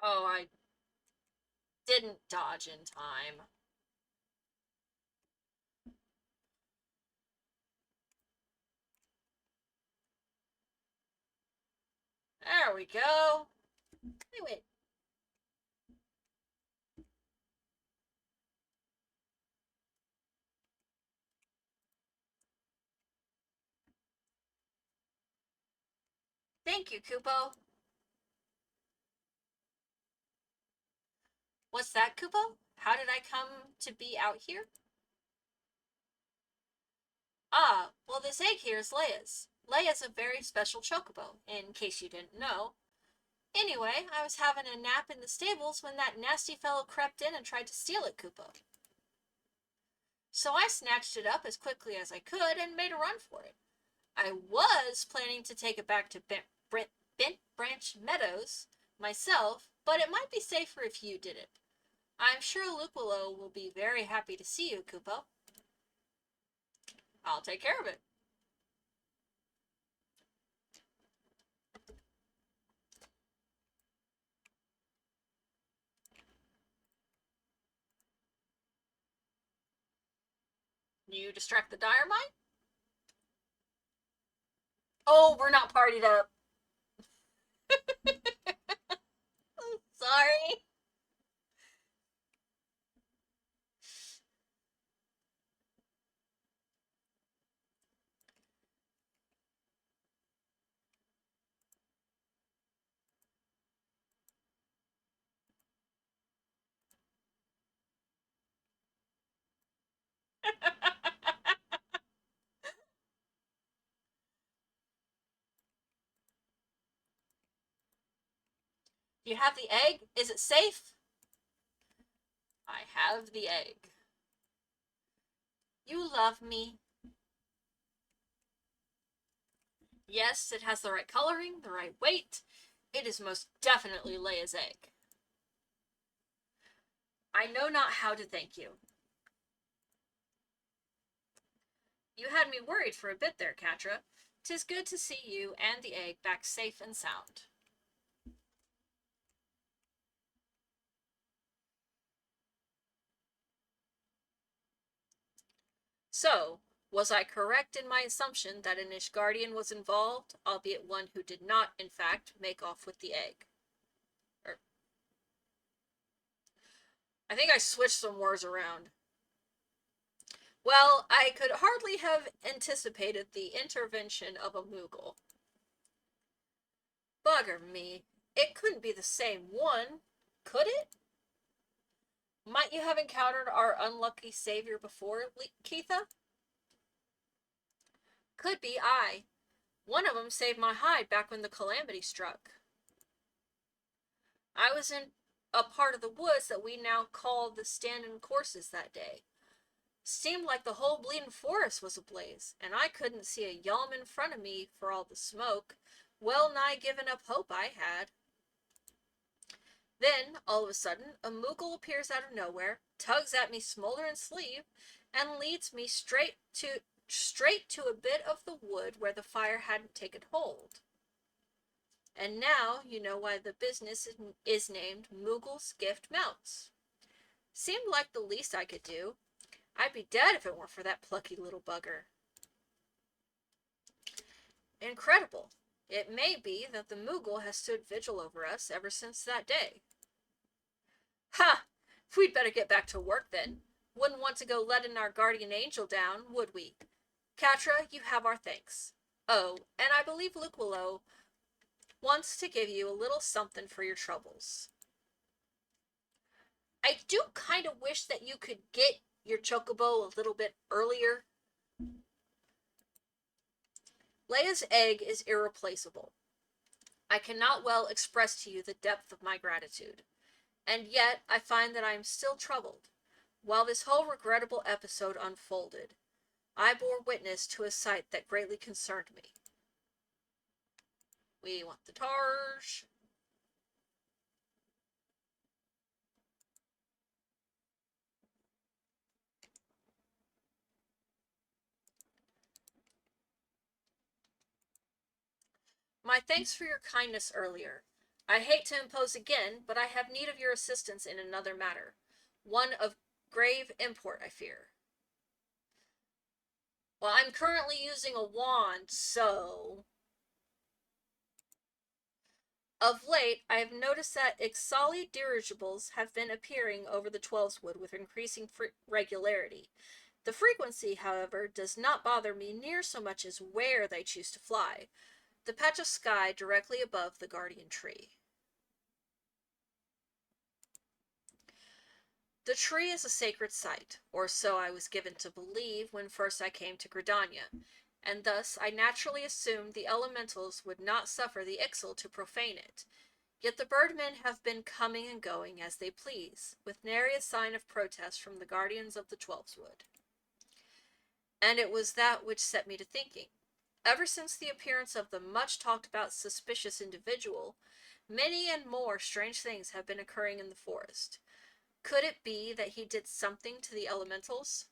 Oh, I didn't dodge in time. There we go. Anyway. Thank you, Kupo. What's that, Kupo? How did I come to be out here? Ah, well, this egg here is Leia's. Leia's a very special chocobo, in case you didn't know. Anyway, I was having a nap in the stables when that nasty fellow crept in and tried to steal it, Kupo. So I snatched it up as quickly as I could and made a run for it. I was planning to take it back to Bent Branch Meadows myself, but it might be safer if you did it. I'm sure Luquilo will be very happy to see you, Kupo. I'll take care of it. You distract the dire mine? Oh, we're not partied up. Sorry. You have the egg? Is it safe? I have the egg. You love me. Yes, it has the right coloring, the right weight. It is most definitely Leia's egg. I know not how to thank you. You had me worried for a bit there, Kattra. 'Tis good to see you and the egg back safe and sound. So, was I correct in my assumption that an Ishgardian was involved, albeit one who did not, in fact, make off with the egg? Er, I think I switched some words around. Well, I could hardly have anticipated the intervention of a Moogle. Bugger me. It couldn't be the same one, could it? Might you have encountered our unlucky savior before, Keitha? Could be I. One of 'em saved my hide back when the calamity struck. I was in a part of the woods that we now call the Standing Courses that day. Seemed like the whole bleeding forest was ablaze, and I couldn't see a yalm in front of me for all the smoke, well nigh giving up hope I had. Then, all of a sudden, a Moogle appears out of nowhere, tugs at me smoldering sleeve, and leads me straight to a bit of the wood where the fire hadn't taken hold. And now you know why the business is named Moogle's Gift Melts. Seemed like the least I could do. I'd be dead if it weren't for that plucky little bugger. Incredible. It may be that the Moogle has stood vigil over us ever since that day. Ha! We'd better get back to work then. Wouldn't want to go letting our guardian angel down, would we? Kattra, you have our thanks. Oh, and I believe Luke Willow wants to give you a little something for your troubles. I do kind of wish that you could get your chocobo a little bit earlier. Leia's egg is irreplaceable. I cannot well express to you the depth of my gratitude. And yet, I find that I am still troubled. While this whole regrettable episode unfolded, I bore witness to a sight that greatly concerned me. We want the Targe. My thanks for your kindness earlier. I hate to impose again, but I have need of your assistance in another matter. One of grave import, I fear. Well, I'm currently using a wand, so... Of late, I have noticed that Ixali dirigibles have been appearing over the Twelveswood with increasing regularity. The frequency, however, does not bother me near so much as where they choose to fly. The patch of sky directly above the guardian tree. The tree is a sacred site, or so I was given to believe when first I came to Gridania, and thus I naturally assumed the elementals would not suffer the Ixal to profane it. Yet the birdmen have been coming and going as they please, with nary a sign of protest from the guardians of the Twelveswood. And it was that which set me to thinking. Ever since the appearance of the much-talked-about suspicious individual, many and more strange things have been occurring in the forest. Could it be that he did something to the elementals?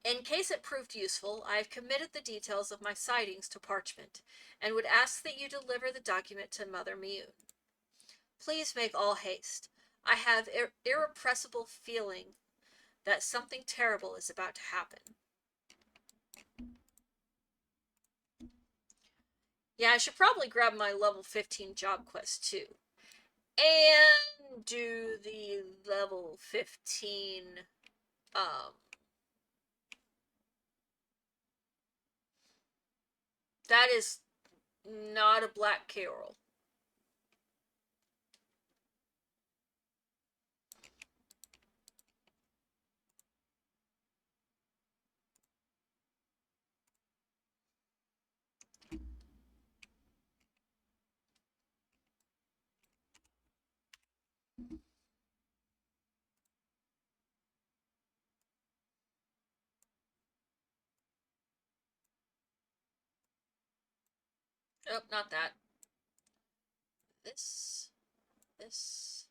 In case it proved useful, I have committed the details of my sightings to parchment, and would ask that you deliver the document to Mother Mioun. Please make all haste. I have irrepressible feeling that something terrible is about to happen. Yeah, I should probably grab my level 15 job quest too. And do the level 15, that is not a black carol. Oh, not that. This, this,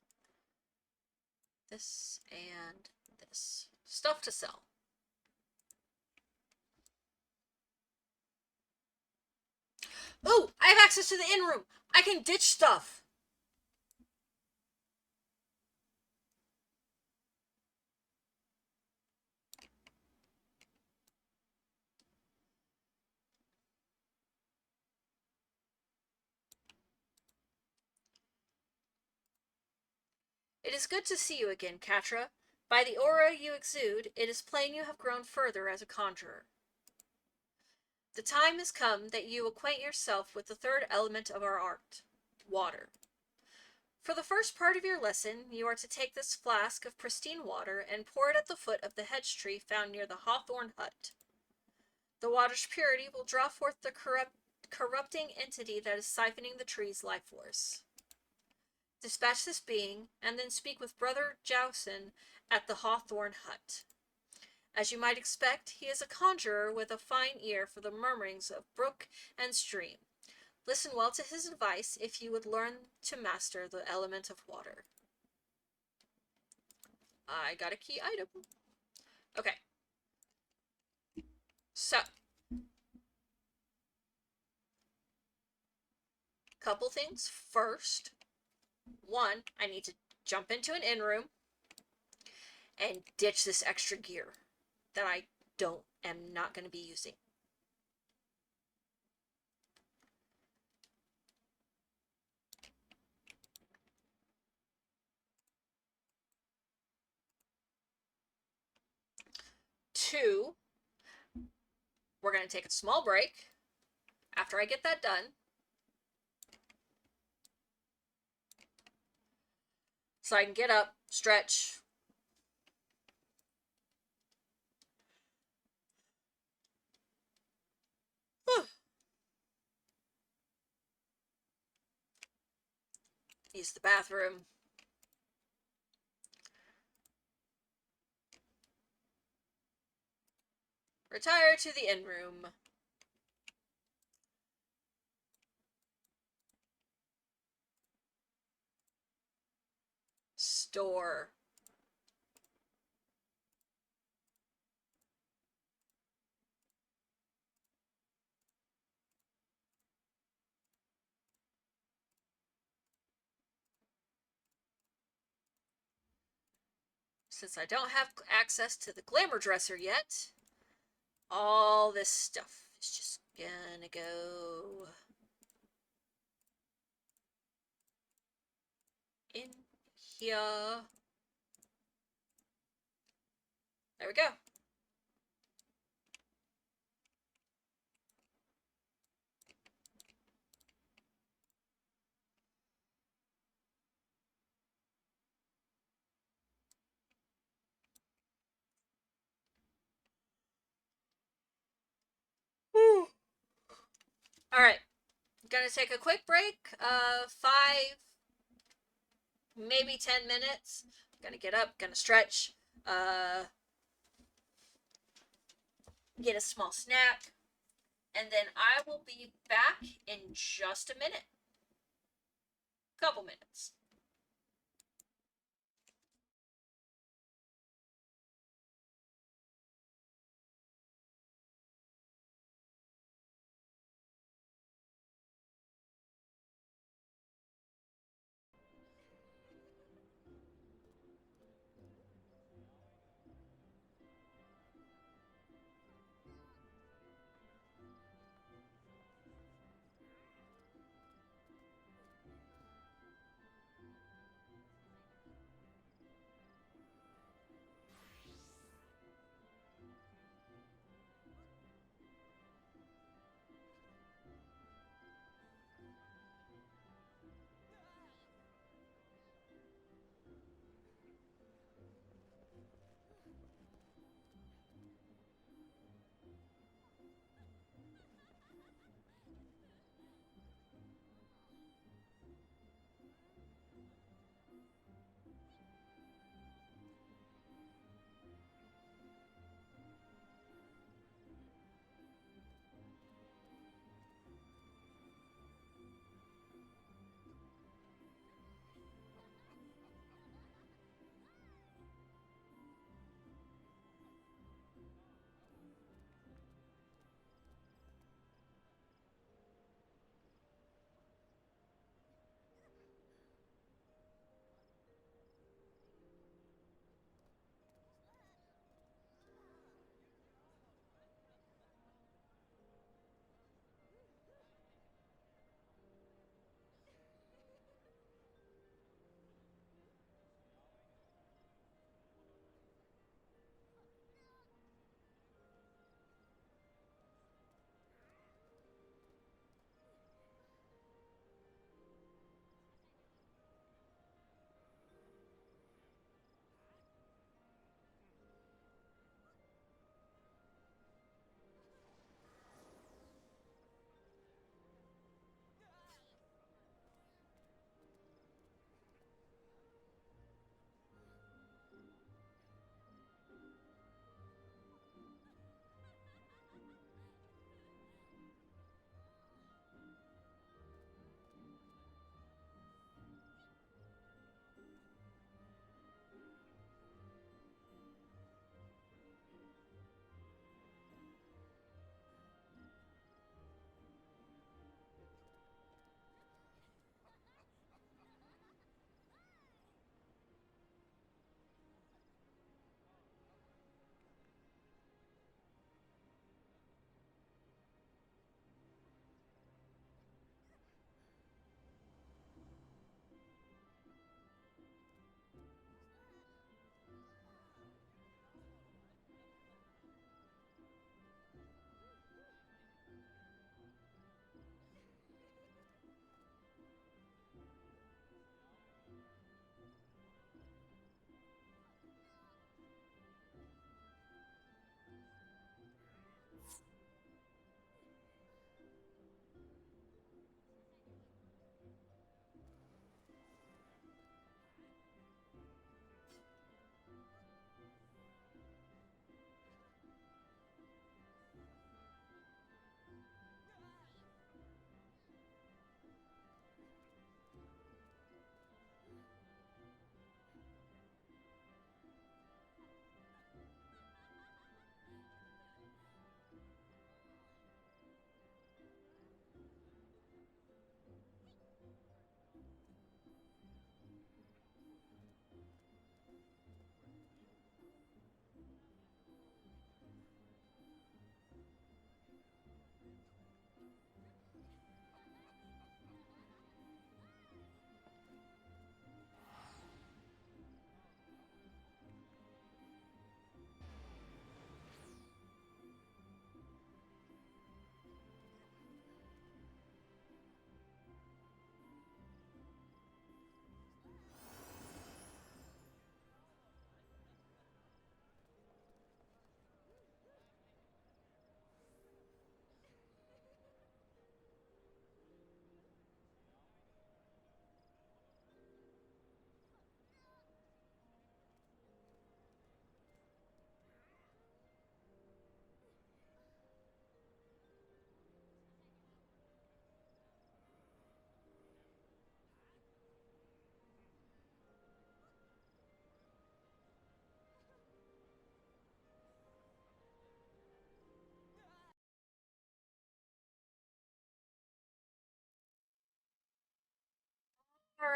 this, and this. Stuff to sell. Oh, I have access to the inn room. I can ditch stuff. It is good to see you again, Kattra. By the aura you exude, it is plain you have grown further as a conjurer. The time has come that you acquaint yourself with the third element of our art, water. For the first part of your lesson, you are to take this flask of pristine water and pour it at the foot of the hedge tree found near the hawthorn hut. The water's purity will draw forth the corrupting entity that is siphoning the tree's life force. Dispatch this being, and then speak with Brother Jowson at the hawthorn hut. As you might expect, he is a conjurer with a fine ear for the murmurings of brook and stream. Listen well to his advice if you would learn to master the element of water. I got a key item. Okay. So, couple things. First, one, I need to jump into an inn room and ditch this extra gear that I am not going to be using. Two, we're going to take a small break after I get that done. So I can get up, stretch. Use the bathroom. Retire to the inn room. Store. Since I don't have access to the glamour dresser yet, all this stuff is just gonna go in here. There we go. Whew. All right, gonna take a quick break. 5, maybe 10 minutes. Gonna get up, gonna stretch. Get a small snack, and then I will be back in just a minute. Couple minutes.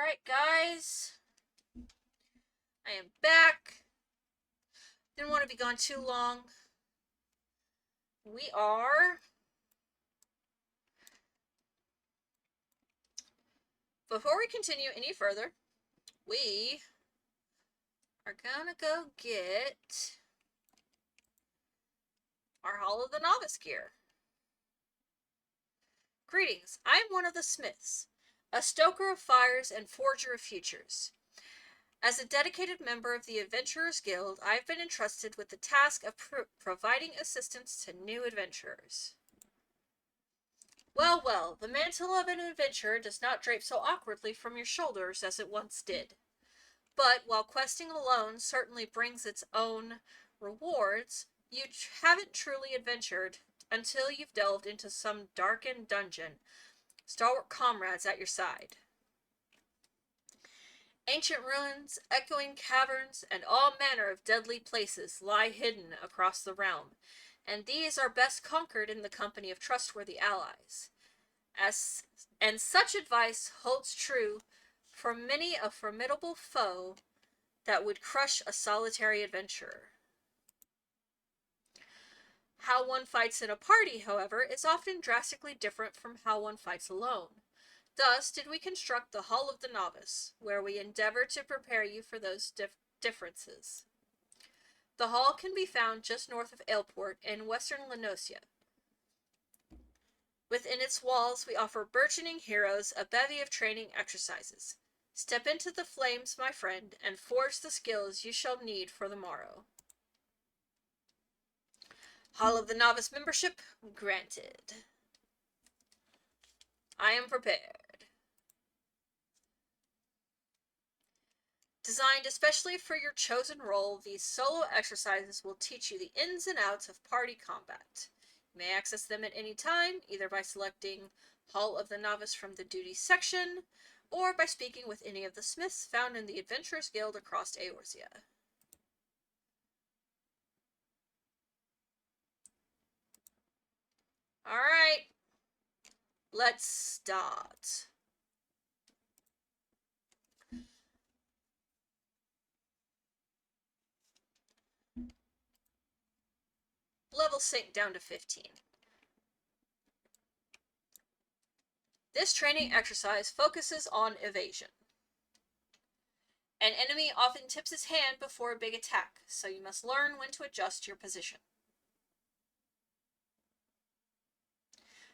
Alright, guys. I am back. Didn't want to be gone too long. We are... Before we continue any further, we are gonna go get our Hall of the Novice gear. Greetings, I am one of the smiths, a stoker of fires and forger of futures. As a dedicated member of the Adventurers Guild, I have been entrusted with the task of providing assistance to new adventurers. Well, well, the mantle of an adventurer does not drape so awkwardly from your shoulders as it once did. But while questing alone certainly brings its own rewards, you haven't truly adventured until you've delved into some darkened dungeon, stalwart comrades at your side. Ancient ruins, echoing caverns, and all manner of deadly places lie hidden across the realm, and these are best conquered in the company of trustworthy allies. And such advice holds true for many a formidable foe that would crush a solitary adventurer. How one fights in a party, however, is often drastically different from how one fights alone. Thus did we construct the Hall of the Novice, where we endeavor to prepare you for those differences. The hall can be found just north of Aleport in western Lenosia. Within its walls, we offer burgeoning heroes a bevy of training exercises. Step into the flames, my friend, and forge the skills you shall need for the morrow. Hall of the Novice membership granted. I am prepared. Designed especially for your chosen role, these solo exercises will teach you the ins and outs of party combat. You may access them at any time, either by selecting Hall of the Novice from the Duties section, or by speaking with any of the smiths found in the Adventurers Guild across Eorzea. Alright, let's start. Level sink down to 15. This training exercise focuses on evasion. An enemy often tips his hand before a big attack, so you must learn when to adjust your position.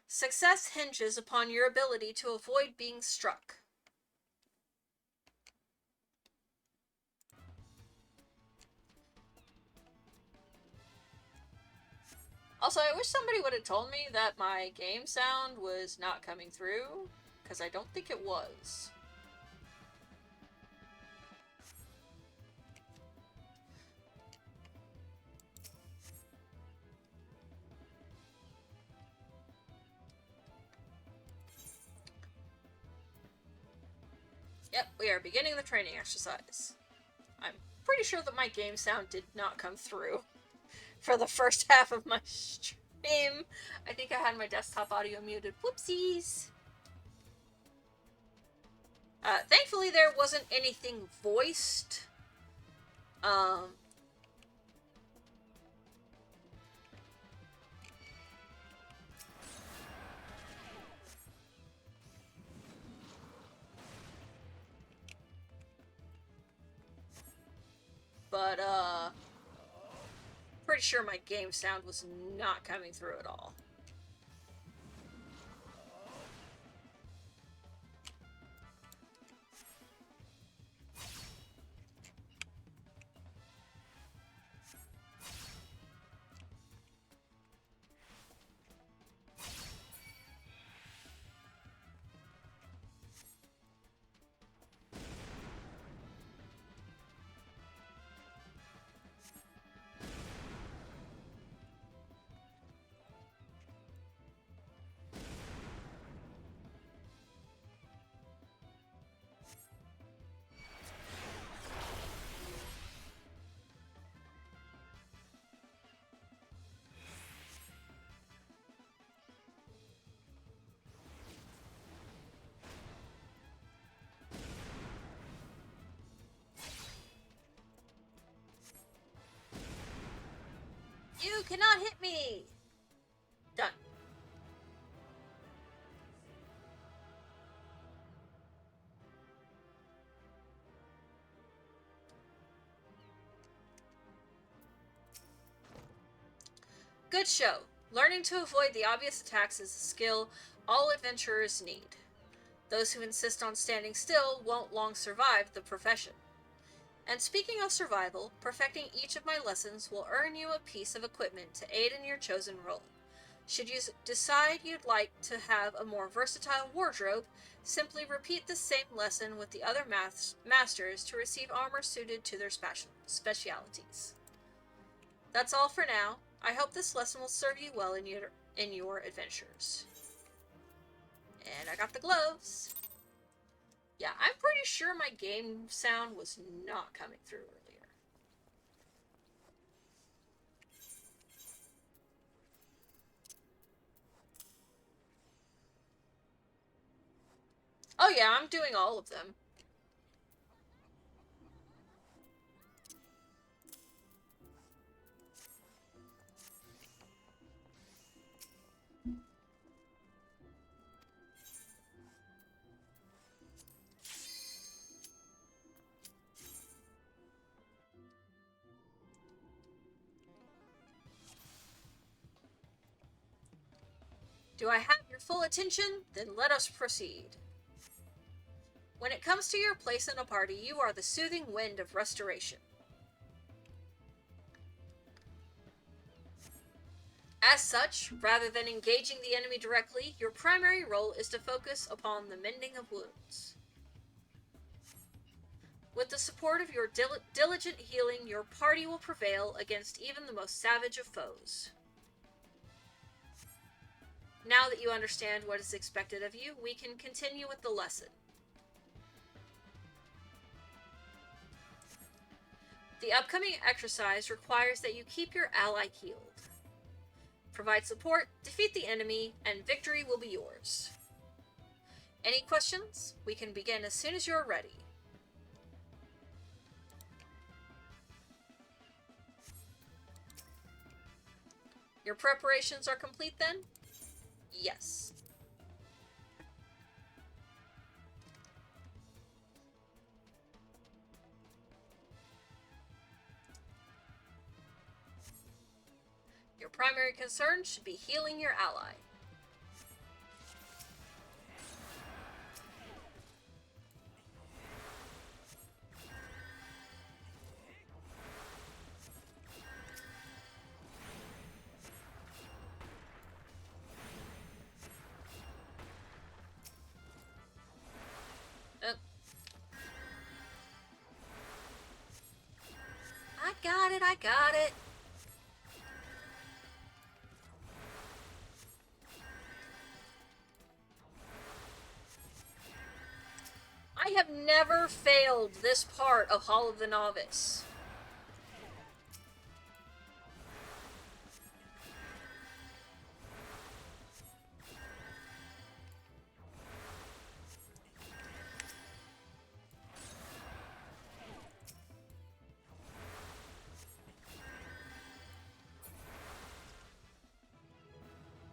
Success hinges upon your ability to avoid being struck. Also, I wish somebody would have told me that my game sound was not coming through, because I don't think it was. Yep, we are beginning the training exercise. I'm pretty sure that my game sound did not come through for the first half of my stream. I think I had my desktop audio muted. Whoopsies! Thankfully there wasn't anything voiced. But, pretty sure my game sound was not coming through at all. You cannot hit me! Done. Good show. Learning to avoid the obvious attacks is a skill all adventurers need. Those who insist on standing still won't long survive the profession. And speaking of survival, perfecting each of my lessons will earn you a piece of equipment to aid in your chosen role. Should you decide you'd like to have a more versatile wardrobe, simply repeat the same lesson with the other masters to receive armor suited to their specialities. That's all for now. I hope this lesson will serve you well in your adventures. And I got the gloves. Yeah, I'm pretty sure my game sound was not coming through earlier. Oh yeah, I'm doing all of them. Do I have your full attention? Then let us proceed. When it comes to your place in a party, you are the soothing wind of restoration. As such, rather than engaging the enemy directly, your primary role is to focus upon the mending of wounds. With the support of your diligent healing, your party will prevail against even the most savage of foes. Now that you understand what is expected of you, we can continue with the lesson. The upcoming exercise requires that you keep your ally healed. Provide support, defeat the enemy, and victory will be yours. Any questions? We can begin as soon as you're ready. Your preparations are complete then? Yes. Your primary concern should be healing your ally. I got it. I have never failed this part of Hall of the Novice.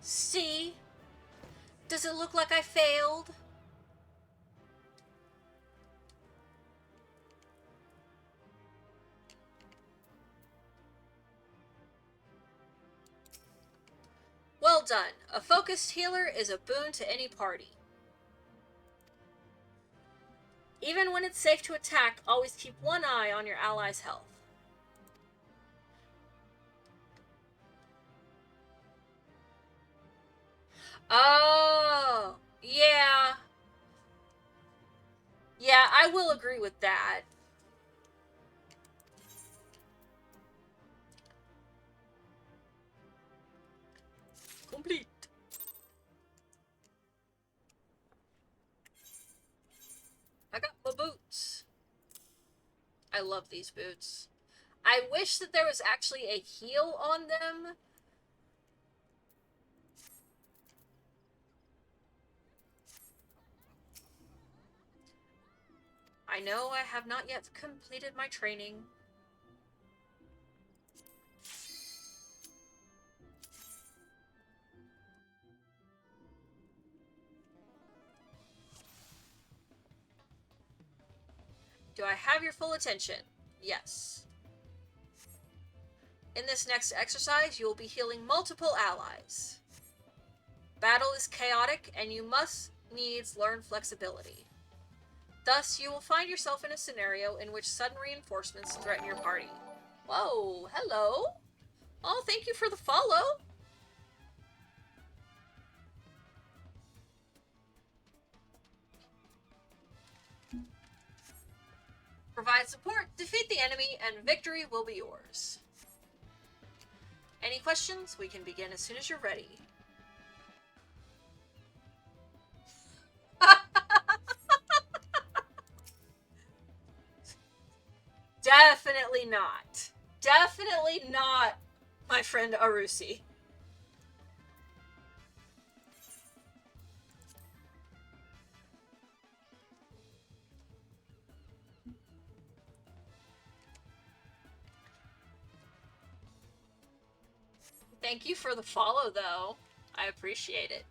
See? Does it look like I failed? Well done. A focused healer is a boon to any party. Even when it's safe to attack, always keep one eye on your ally's health. Oh, yeah. Yeah, I will agree with that. Complete. I got my boots. I love these boots. I wish that there was actually a heel on them. I know I have not yet completed my training. Do I have your full attention? Yes. In this next exercise, you will be healing multiple allies. Battle is chaotic, and you must needs learn flexibility. Thus, you will find yourself in a scenario in which sudden reinforcements threaten your party. Whoa, hello. Oh, thank you for the follow. Provide support, defeat the enemy, and victory will be yours. Any questions? We can begin as soon as you're ready. Definitely not. Definitely not, my friend Arusi. Thank you for the follow, though. I appreciate it.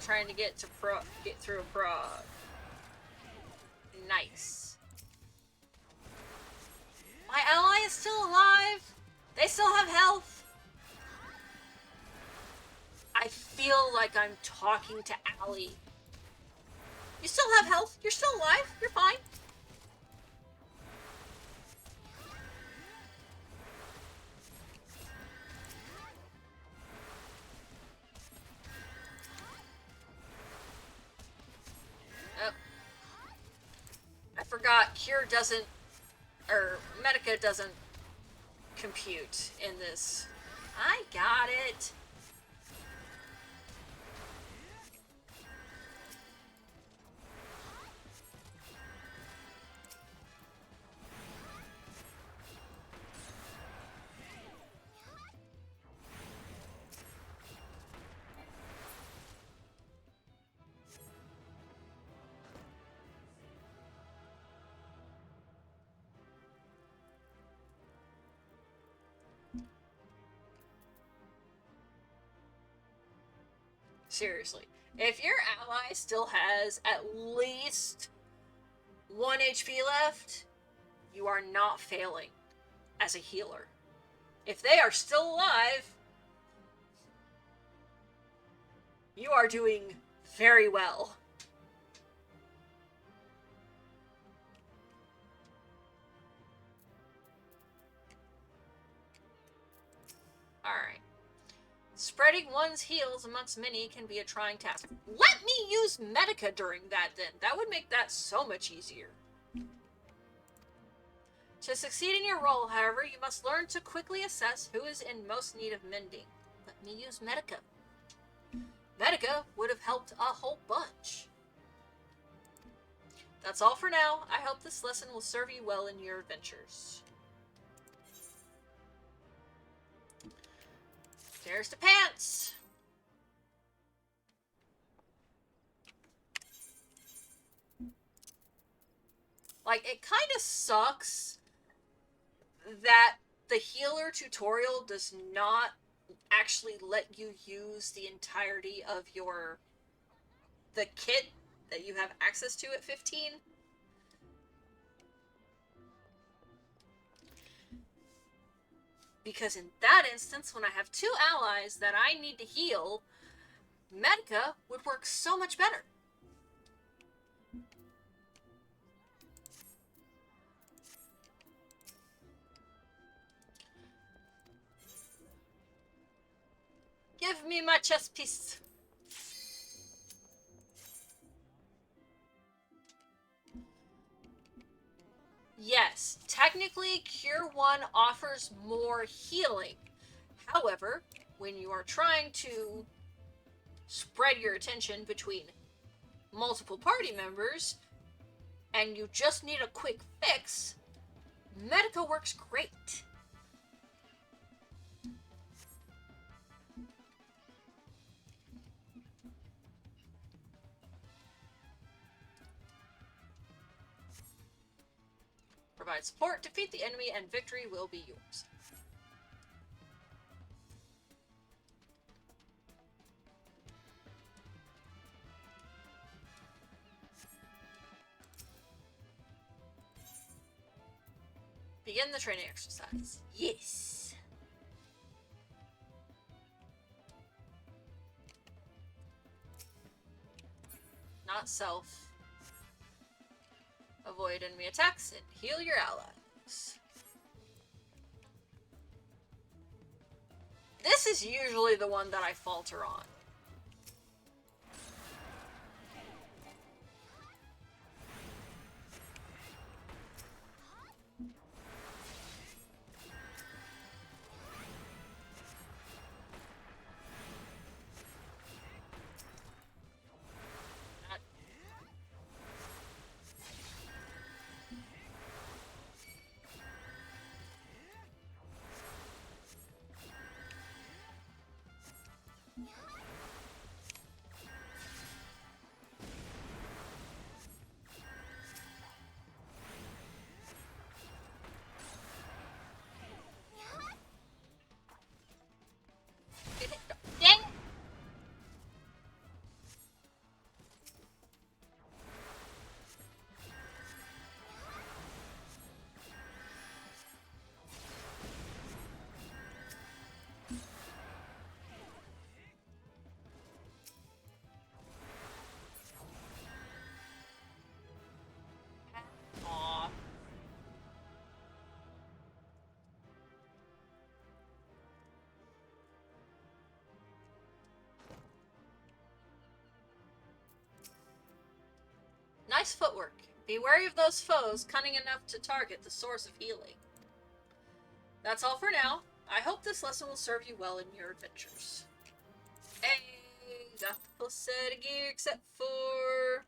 Trying to get through a prog. Nice. My ally is still alive. They still have health. I feel like I'm talking to Allie. You still have health. You're still alive. You're fine. I forgot Cure doesn't, or Medica doesn't compute in this. I got it. Seriously. If your ally still has at least 1 HP left, you are not failing as a healer. If they are still alive, you are doing very well. Alright. Spreading one's heals amongst many can be a trying task. Let me use Medica during that then. That would make that so much easier. To succeed in your role, however, you must learn to quickly assess who is in most need of mending. Let me use Medica. Medica would have helped a whole bunch. That's all for now. I hope this lesson will serve you well in your adventures. There's the pants! Like, it kind of sucks that the healer tutorial does not actually let you use the entirety of the kit that you have access to at 15. Because in that instance, when I have 2 allies that I need to heal, Medica would work so much better. Give me my chess piece. Yes, technically Cure 1 offers more healing. However, when you are trying to spread your attention between multiple party members, and you just need a quick fix, Medica works great. Provide support, defeat the enemy, and victory will be yours. Begin the training exercise. Yes. Not self. Avoid enemy attacks and heal your allies. This is usually the one that I falter on. Dang! Aw. Nice footwork. Be wary of those foes cunning enough to target the source of healing. That's all for now. I hope this lesson will serve you well in your adventures. Hey, got the full set of gear except for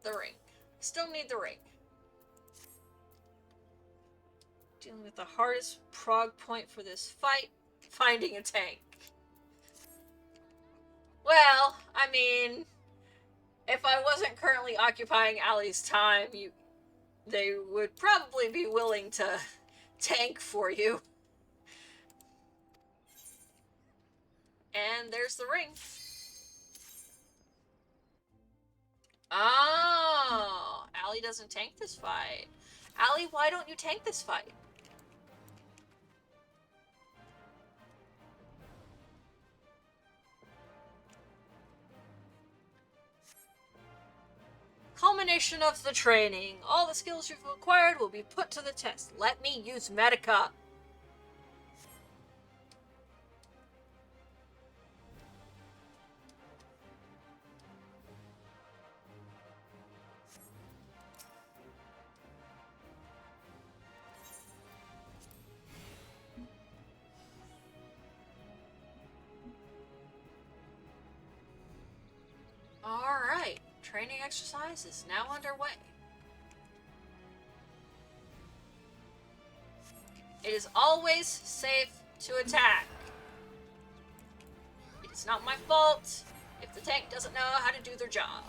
the ring. Still need the ring. Dealing with the hardest prog point for this fight, finding a tank. Well, I mean, if I wasn't currently occupying Allie's time, they would probably be willing to tank for you. And there's the ring. Oh, Allie doesn't tank this fight. Allie, why don't you tank this fight? Culmination of the training. All the skills you've acquired will be put to the test. Let me use Medica. Alright. Training exercise is now underway. It is always safe to attack. It is not my fault if the tank doesn't know how to do their job.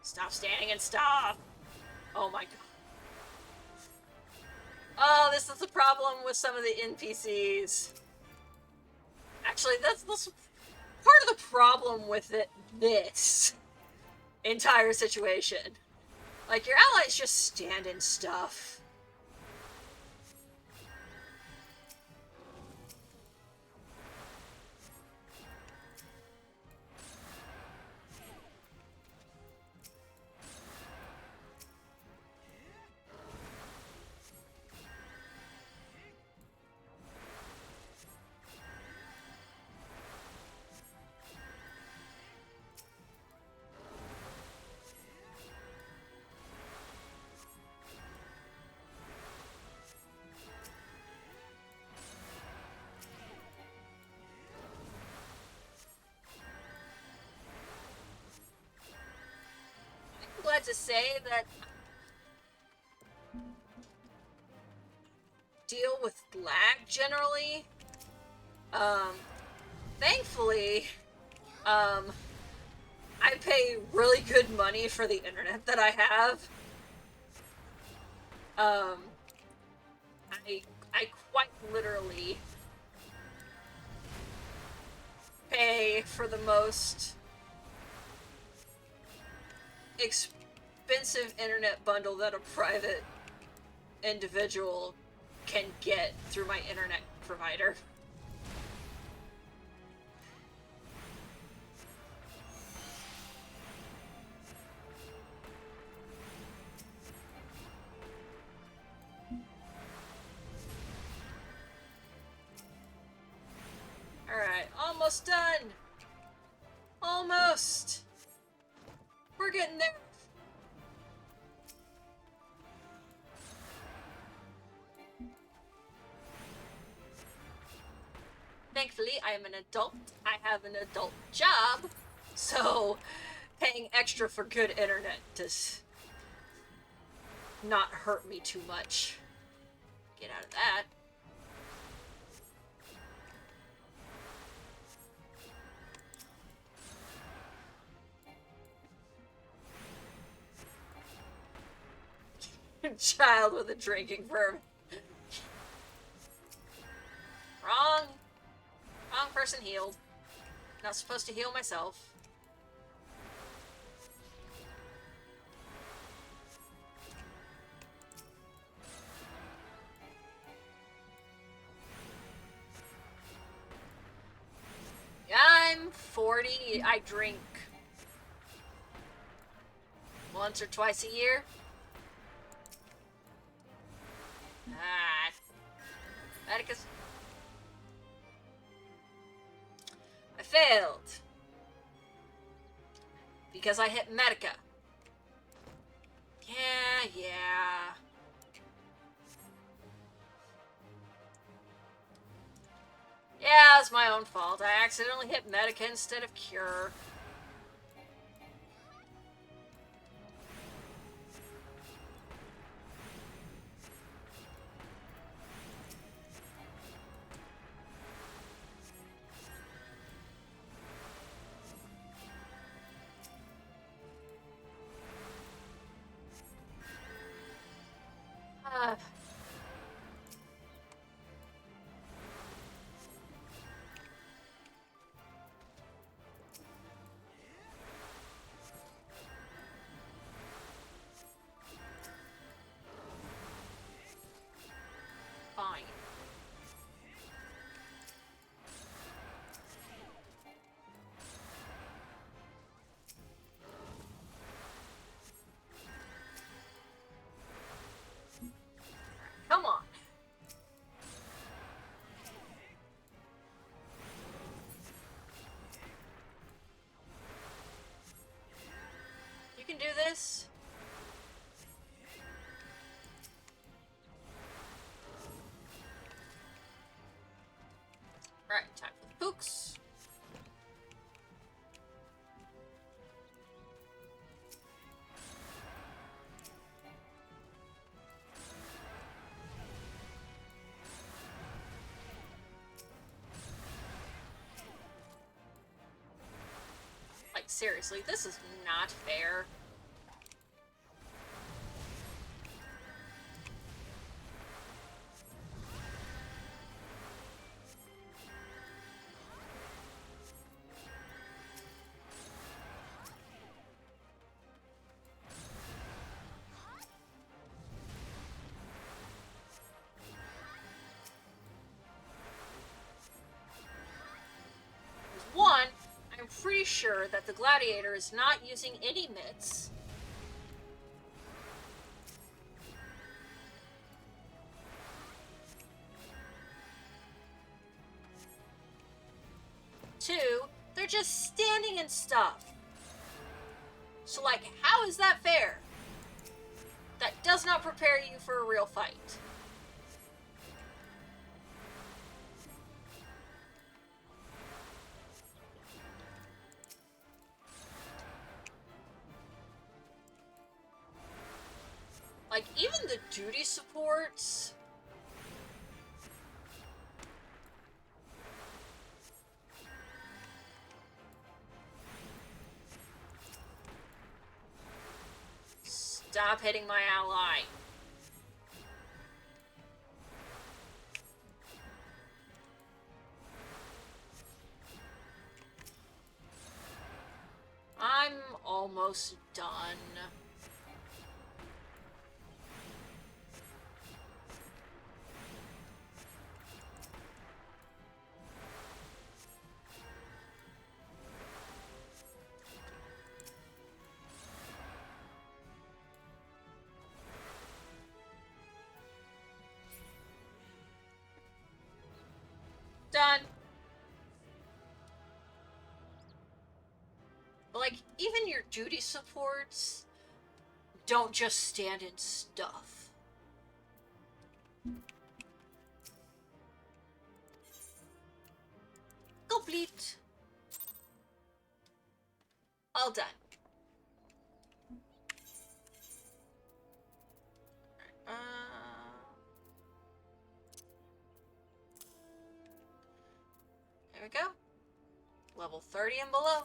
Stop standing and stop! Oh my god. Oh, this is the problem with some of the NPCs. Actually, that's part of the problem with this entire situation. Like, your allies just stand in stuff. to say that deal with lag generally. Thankfully, I pay really good money for the internet that I have. I quite literally pay for the most expensive internet bundle that a private individual can get through my internet provider. Alright, almost done! Almost! We're getting there! Thankfully, I am an adult. I have an adult job, so paying extra for good internet does not hurt me too much. Get out of that. Child with a drinking permit. Wrong. Wrong person healed. Not supposed to heal myself. Yeah, I'm 40. I drink once or twice a year. Atticus. I failed. Because I hit Medica. Yeah. Yeah, it's my own fault. I accidentally hit Medica instead of Cure. Fine. Come on. You can do this. Alright, time for the pooks. Like, seriously, this is not fair. One, I'm pretty sure that the gladiator is not using any mitts. Two, they're just standing and stuff. So, like, how is that fair? That does not prepare you for a real fight. Like, even the duty supports... Stop hitting my ally. I'm almost done. Done. But, like, even your duty supports don't just stand in stuff. Complete. All done. There we go. Level 30 and below.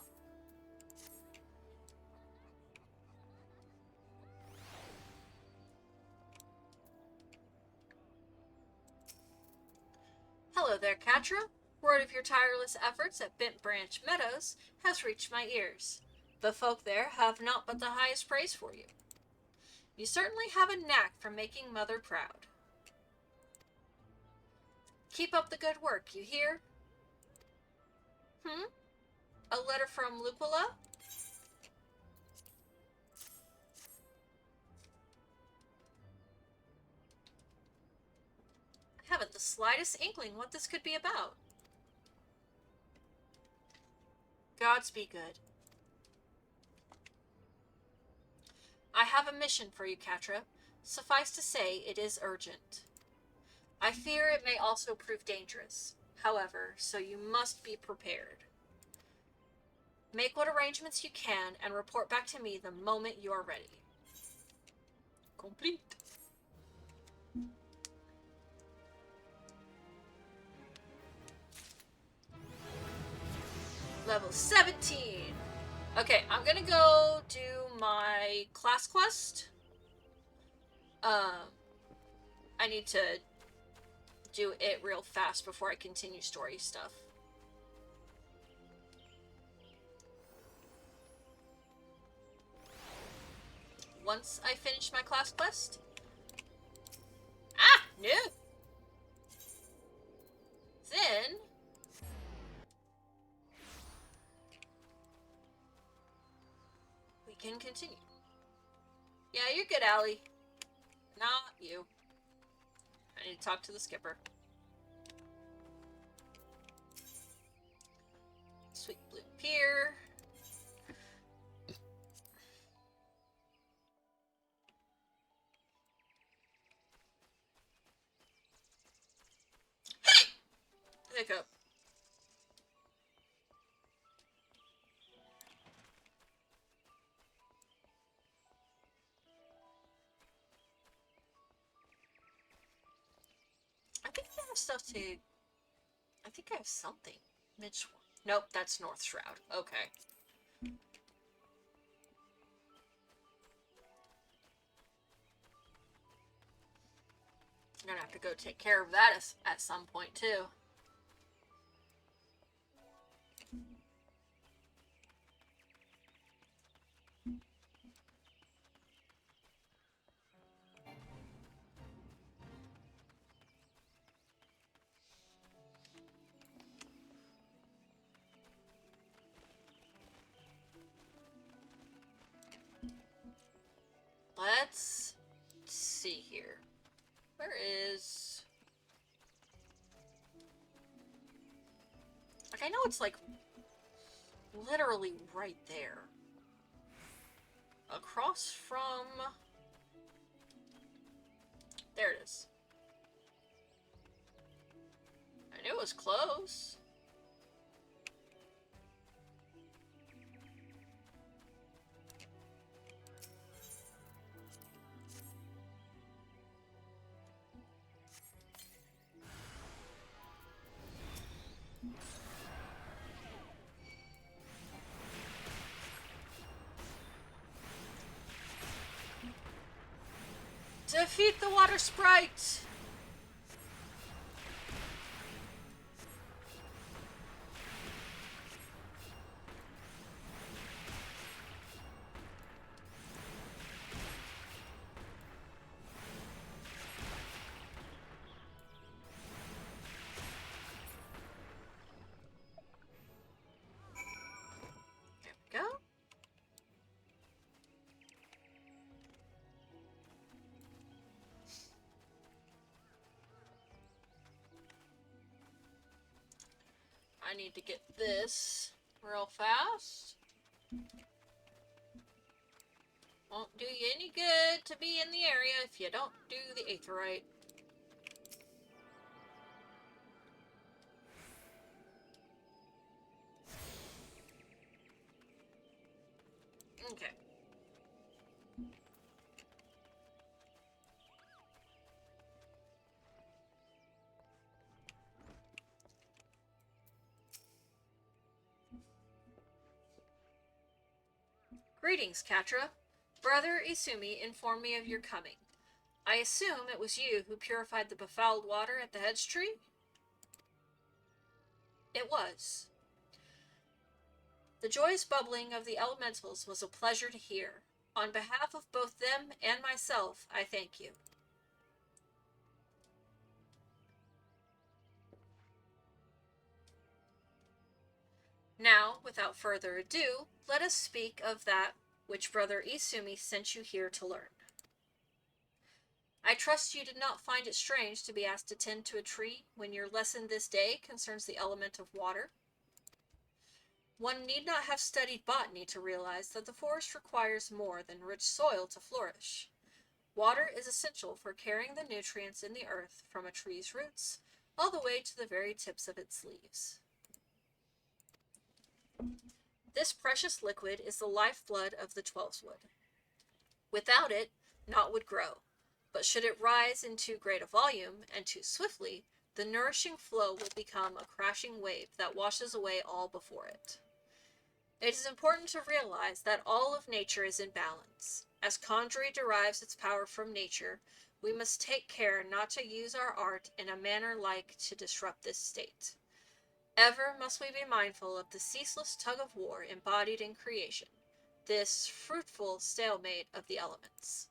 Hello there, Kattra. Word of your tireless efforts at Bent Branch Meadows has reached my ears. The folk there have naught but the highest praise for you. You certainly have a knack for making Mother proud. Keep up the good work, you hear? A letter from Lupola? I haven't the slightest inkling what this could be about. Gods be good. I have a mission for you, Kattra. Suffice to say, it is urgent. I fear it may also prove dangerous. However, so you must be prepared. Make what arrangements you can and report back to me the moment you are ready. Complete. Level 17. Okay, I'm gonna go do my class quest. I need to do it real fast before I continue story stuff. Once I finish my class quest. Ah, no. Then we can continue. Yeah, you're good, Allie. Not you. I need to talk to the skipper. Sweet blue pier. Hey! Hiccup. I think I have stuff to... I think I have something. Mitch... Nope, that's North Shroud. Okay. I'm gonna have to go take care of that at some point, too. Let's see here. Where is... Like, I know it's, like, literally right there. Across from... There it is. I knew it was close. Defeat the water sprite! There we go. I need to get this real fast. Won't do you any good to be in the area if you don't do the aetheryte. Okay. Greetings, Kattra. Brother Isumi informed me of your coming. I assume it was you who purified the befouled water at the hedge tree? It was. The joyous bubbling of the elementals was a pleasure to hear. On behalf of both them and myself, I thank you. Now, without further ado, let us speak of that which Brother Isumi sent you here to learn. I trust you did not find it strange to be asked to tend to a tree when your lesson this day concerns the element of water. One need not have studied botany to realize that the forest requires more than rich soil to flourish. Water is essential for carrying the nutrients in the earth from a tree's roots all the way to the very tips of its leaves. This precious liquid is the lifeblood of the Twelveswood. Without it, naught would grow, but should it rise in too great a volume, and too swiftly, the nourishing flow will become a crashing wave that washes away all before it. It is important to realize that all of nature is in balance. As conjury derives its power from nature, we must take care not to use our art in a manner like to disrupt this state. Ever must we be mindful of the ceaseless tug of war embodied in creation, this fruitful stalemate of the elements.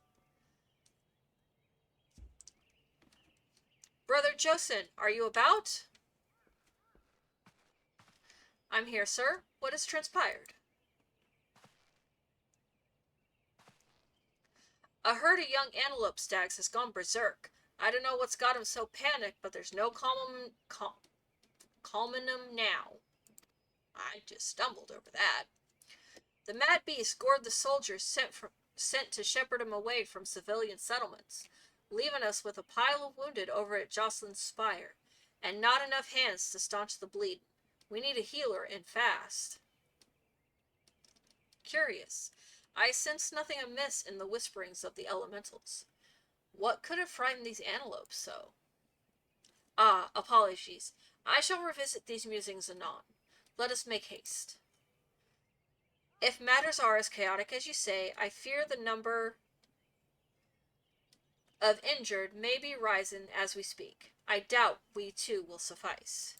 Brother Josen, are you about? I'm here, sir. What has transpired? A herd of young antelope stags has gone berserk. I don't know what's got 'em so panicked, but there's no calming 'em now. I just stumbled over that. The mad beast gored the soldiers sent to shepherd 'em away from civilian settlements, leaving us with a pile of wounded over at Jocelyn's Spire, and not enough hands to staunch the bleeding. We need a healer, and fast. Curious. I sensed nothing amiss in the whisperings of the elementals. What could have frightened these antelopes so? Ah, apologies. I shall revisit these musings anon. Let us make haste. If matters are as chaotic as you say, I fear the number of injured may be rising as we speak. I doubt we too will suffice.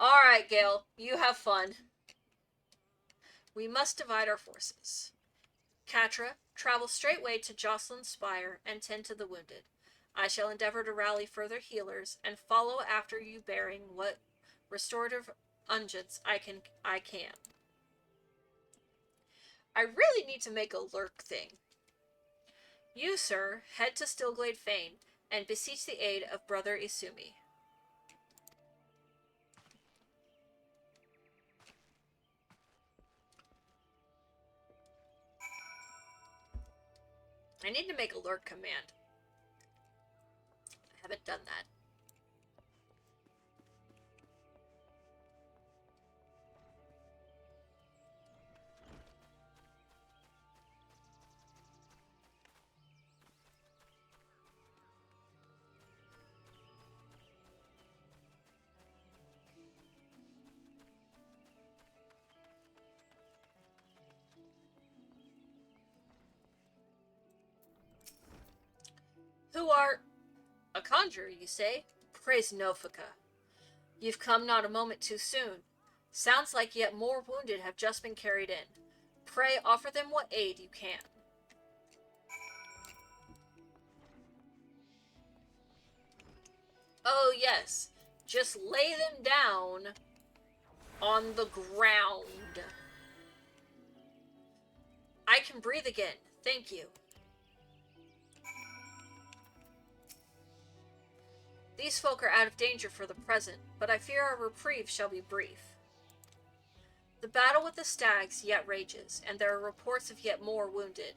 Alright, Gale, you have fun. We must divide our forces. Kattra, travel straightway to Jocelyn's Spire and tend to the wounded. I shall endeavor to rally further healers and follow after you bearing what restorative unguents I can. I really need to make a lurk thing. You, sir, head to Stillglade Fane and beseech the aid of Brother Isumi. I need to make a lurk command. I haven't done that. are a conjurer, you say? Praise Nofika. You've come not a moment too soon. Sounds like yet more wounded have just been carried in. Pray offer them what aid you can. Oh yes, just lay them down on the ground. I can breathe again, thank you. These folk are out of danger for the present, but I fear our reprieve shall be brief. The battle with the stags yet rages, and there are reports of yet more wounded.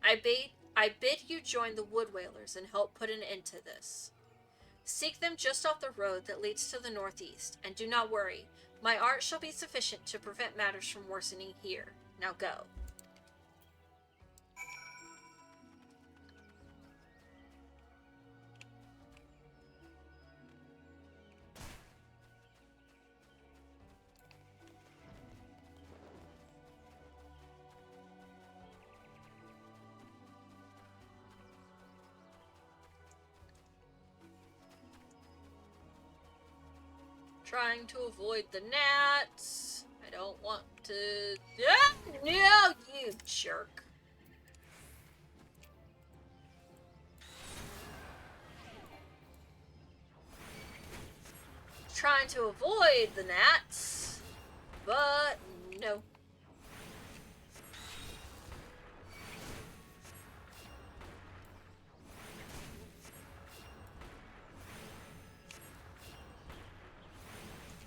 I bid you join the wood whalers and help put an end to this. Seek them just off the road that leads to the northeast, and do not worry, my art shall be sufficient to prevent matters from worsening here. Now go. Trying to avoid the gnats. I don't want to... Ah, no, you jerk. Trying to avoid the gnats, but no.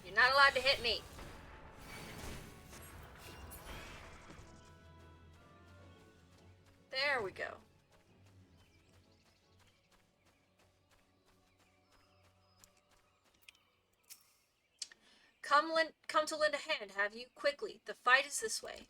You're not allowed to hit me. There we go. Come to lend a hand, have you? Quickly, the fight is this way.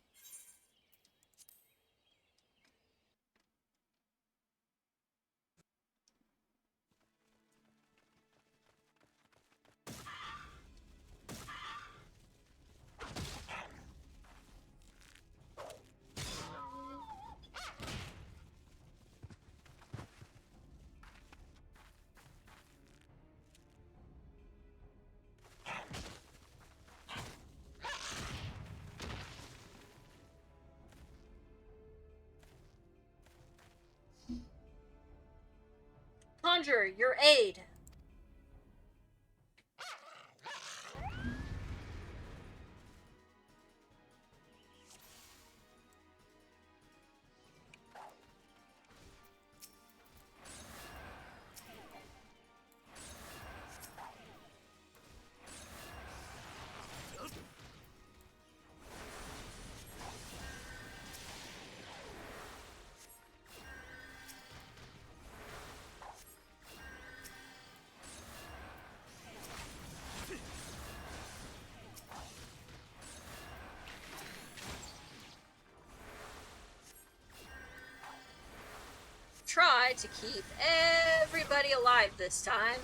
Conjurer, your aid. Try to keep everybody alive this time.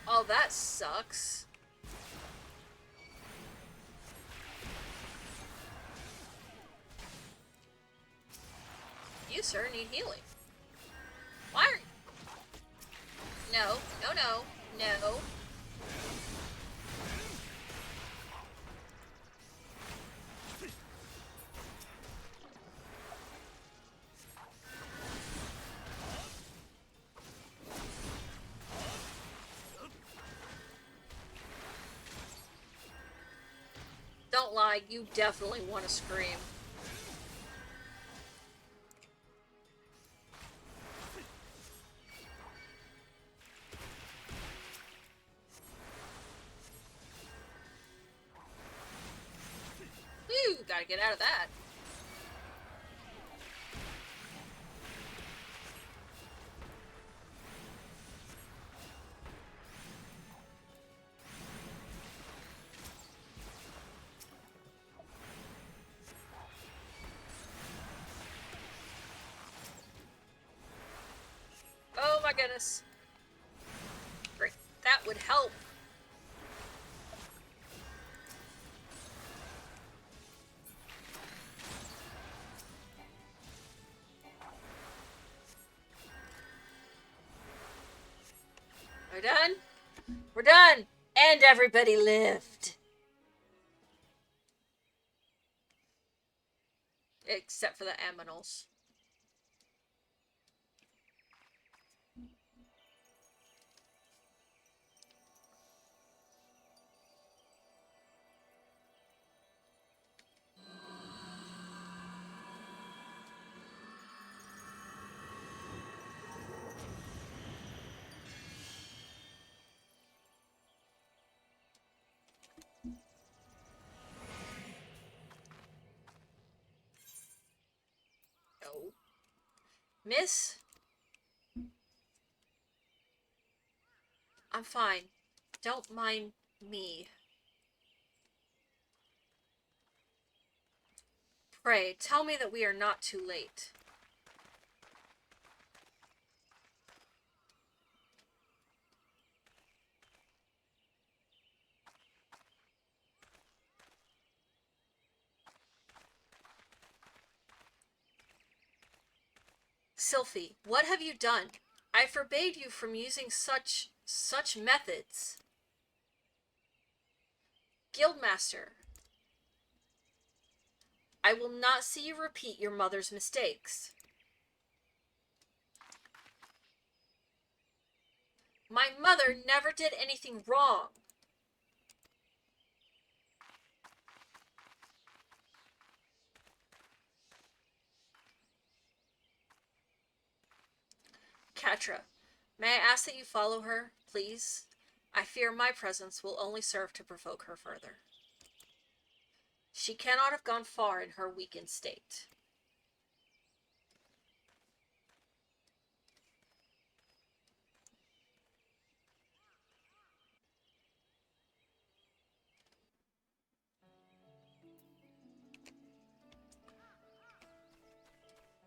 Oh, that sucks. You, sir, need healing. Why are you... No, no, no, no. Don't lie, you definitely want to scream. Whew, gotta get out of that. Oh my goodness. would help. We're done? We're done! And everybody lived. Except for the aminals. No. Miss? I'm fine. Don't mind me. Pray, tell me that we are not too late. Sylphie, what have you done? I forbade you from using such methods. Guildmaster, I will not see you repeat your mother's mistakes. My mother never did anything wrong. Kattra, may I ask that you follow her, please? I fear my presence will only serve to provoke her further. She cannot have gone far in her weakened state.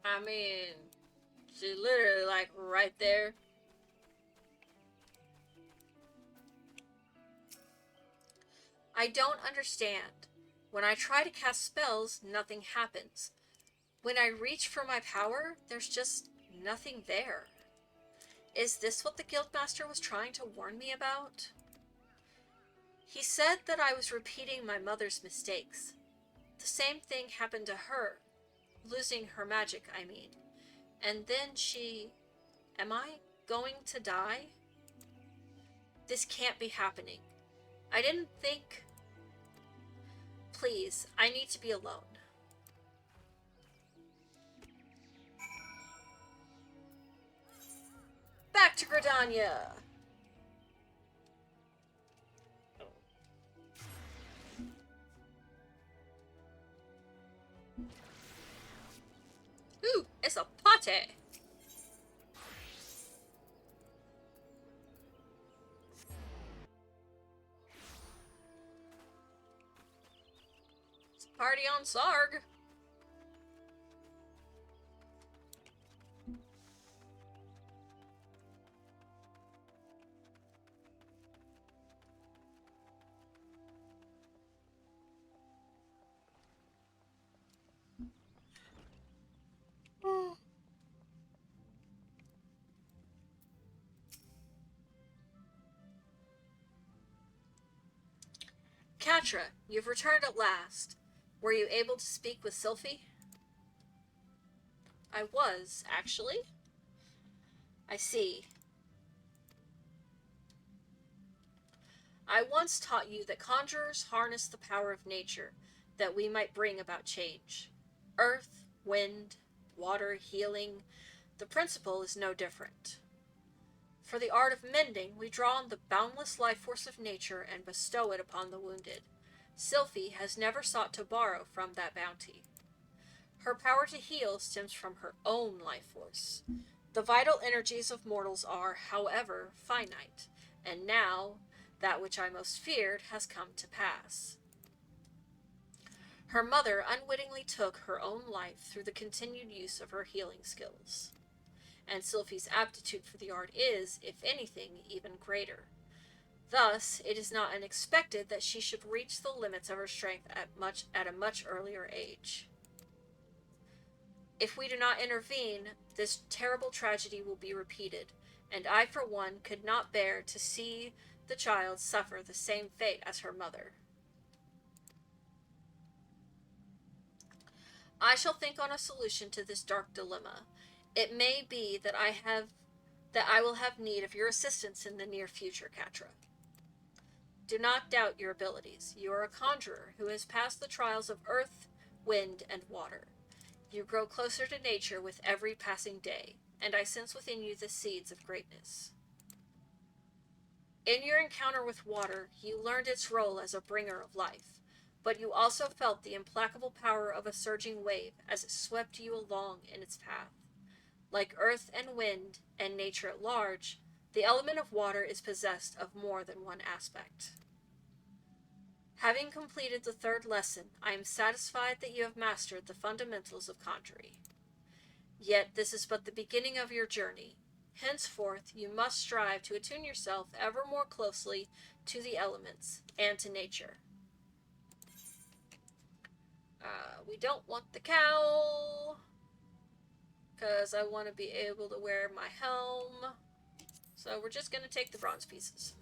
I mean, she's literally like right there. I don't understand. When I try to cast spells, nothing happens. When I reach for my power, there's just nothing there. Is this what the Guildmaster was trying to warn me about? He said that I was repeating my mother's mistakes. The same thing happened to her. Losing her magic, I mean. And then she... Am I going to die? This can't be happening. I didn't think... Please, I need to be alone. Back to Gridania! Ooh, it's a party! It's a party on Sarg! Kattra, you've returned at last. Were you able to speak with Sylphie? I was, actually. I see. I once taught you that conjurers harness the power of nature, that we might bring about change. Earth, wind, water, healing, the principle is no different. For the art of mending, we draw on the boundless life force of nature and bestow it upon the wounded. Sylphie has never sought to borrow from that bounty. Her power to heal stems from her own life force. The vital energies of mortals are, however, finite, and now that which I most feared has come to pass. Her mother unwittingly took her own life through the continued use of her healing skills. And Sylphie's aptitude for the art is, if anything, even greater. Thus, it is not unexpected that she should reach the limits of her strength at a much earlier age. If we do not intervene, this terrible tragedy will be repeated, and I, for one, could not bear to see the child suffer the same fate as her mother. I shall think on a solution to this dark dilemma. It may be that I will have need of your assistance in the near future, Kattra. Do not doubt your abilities. You are a conjurer who has passed the trials of earth, wind, and water. You grow closer to nature with every passing day, and I sense within you the seeds of greatness. In your encounter with water, you learned its role as a bringer of life, but you also felt the implacable power of a surging wave as it swept you along in its path. Like earth and wind and nature at large, the element of water is possessed of more than one aspect. Having completed the third lesson, I am satisfied that you have mastered the fundamentals of conjuring. Yet this is but the beginning of your journey. Henceforth, you must strive to attune yourself ever more closely to the elements and to nature. We don't want the cowl, because I want to be able to wear my helm. So we're just going to take the bronze pieces.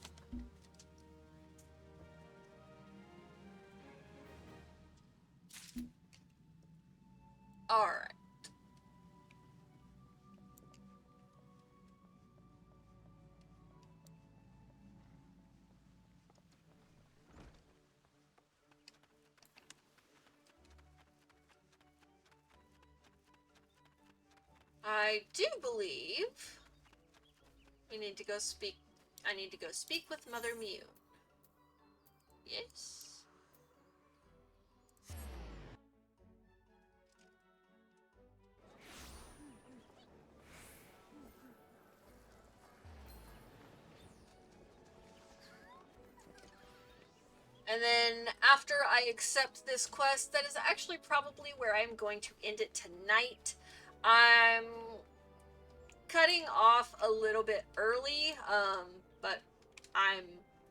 Alright. I do believe we need to go speak. I need to go speak with Mother Mew. Yes. And then after I accept this quest, that is actually probably where I'm going to end it tonight. I'm cutting off a little bit early, but I'm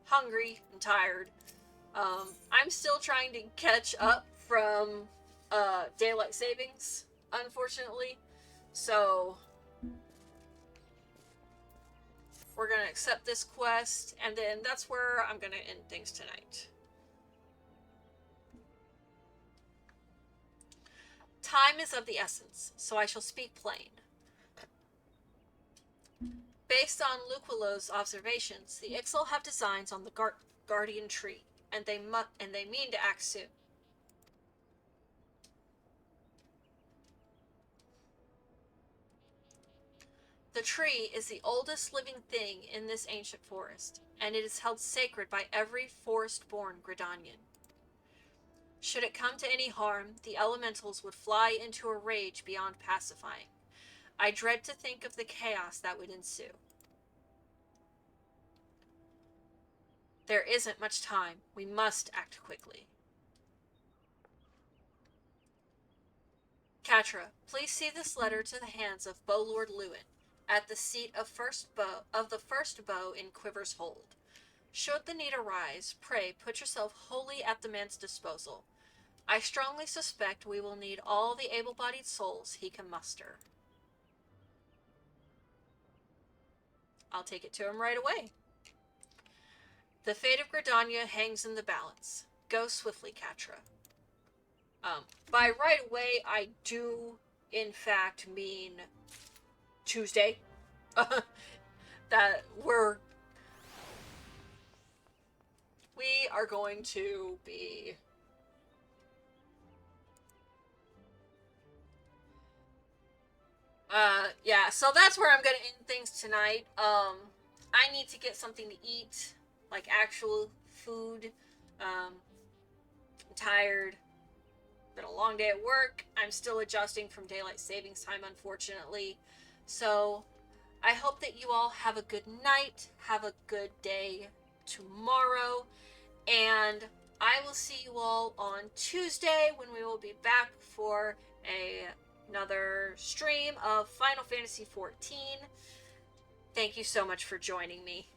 hungry and tired. I'm still trying to catch up from daylight savings, unfortunately. So we're gonna accept this quest, and then that's where I'm gonna end things tonight. Time is of the essence, so I shall speak plain. Based on Luquillo's observations, the Ixal have designs on the guardian tree, and they mean to act soon. The tree is the oldest living thing in this ancient forest, and it is held sacred by every forest-born Gridanian. Should it come to any harm, the elementals would fly into a rage beyond pacifying. I dread to think of the chaos that would ensue. There isn't much time. We must act quickly. Kattra, please see this letter to the hands of Bowlord Lewin, at the seat of the first bow in Quiver's Hold. Should the need arise, pray put yourself wholly at the man's disposal. I strongly suspect we will need all the able-bodied souls he can muster. I'll take it to him right away. The fate of Gridania hangs in the balance. Go swiftly, Kattra. By right away, I do, in fact, mean Tuesday. That we are going to be yeah, so that's where I'm gonna end things tonight. I need to get something to eat, like actual food. I'm tired. Been a long day at work. I'm still adjusting from daylight savings time, unfortunately. So I hope that you all have a good night, have a good day tomorrow, and I will see you all on Tuesday when we will be back for another stream of Final Fantasy XIV. Thank you so much for joining me.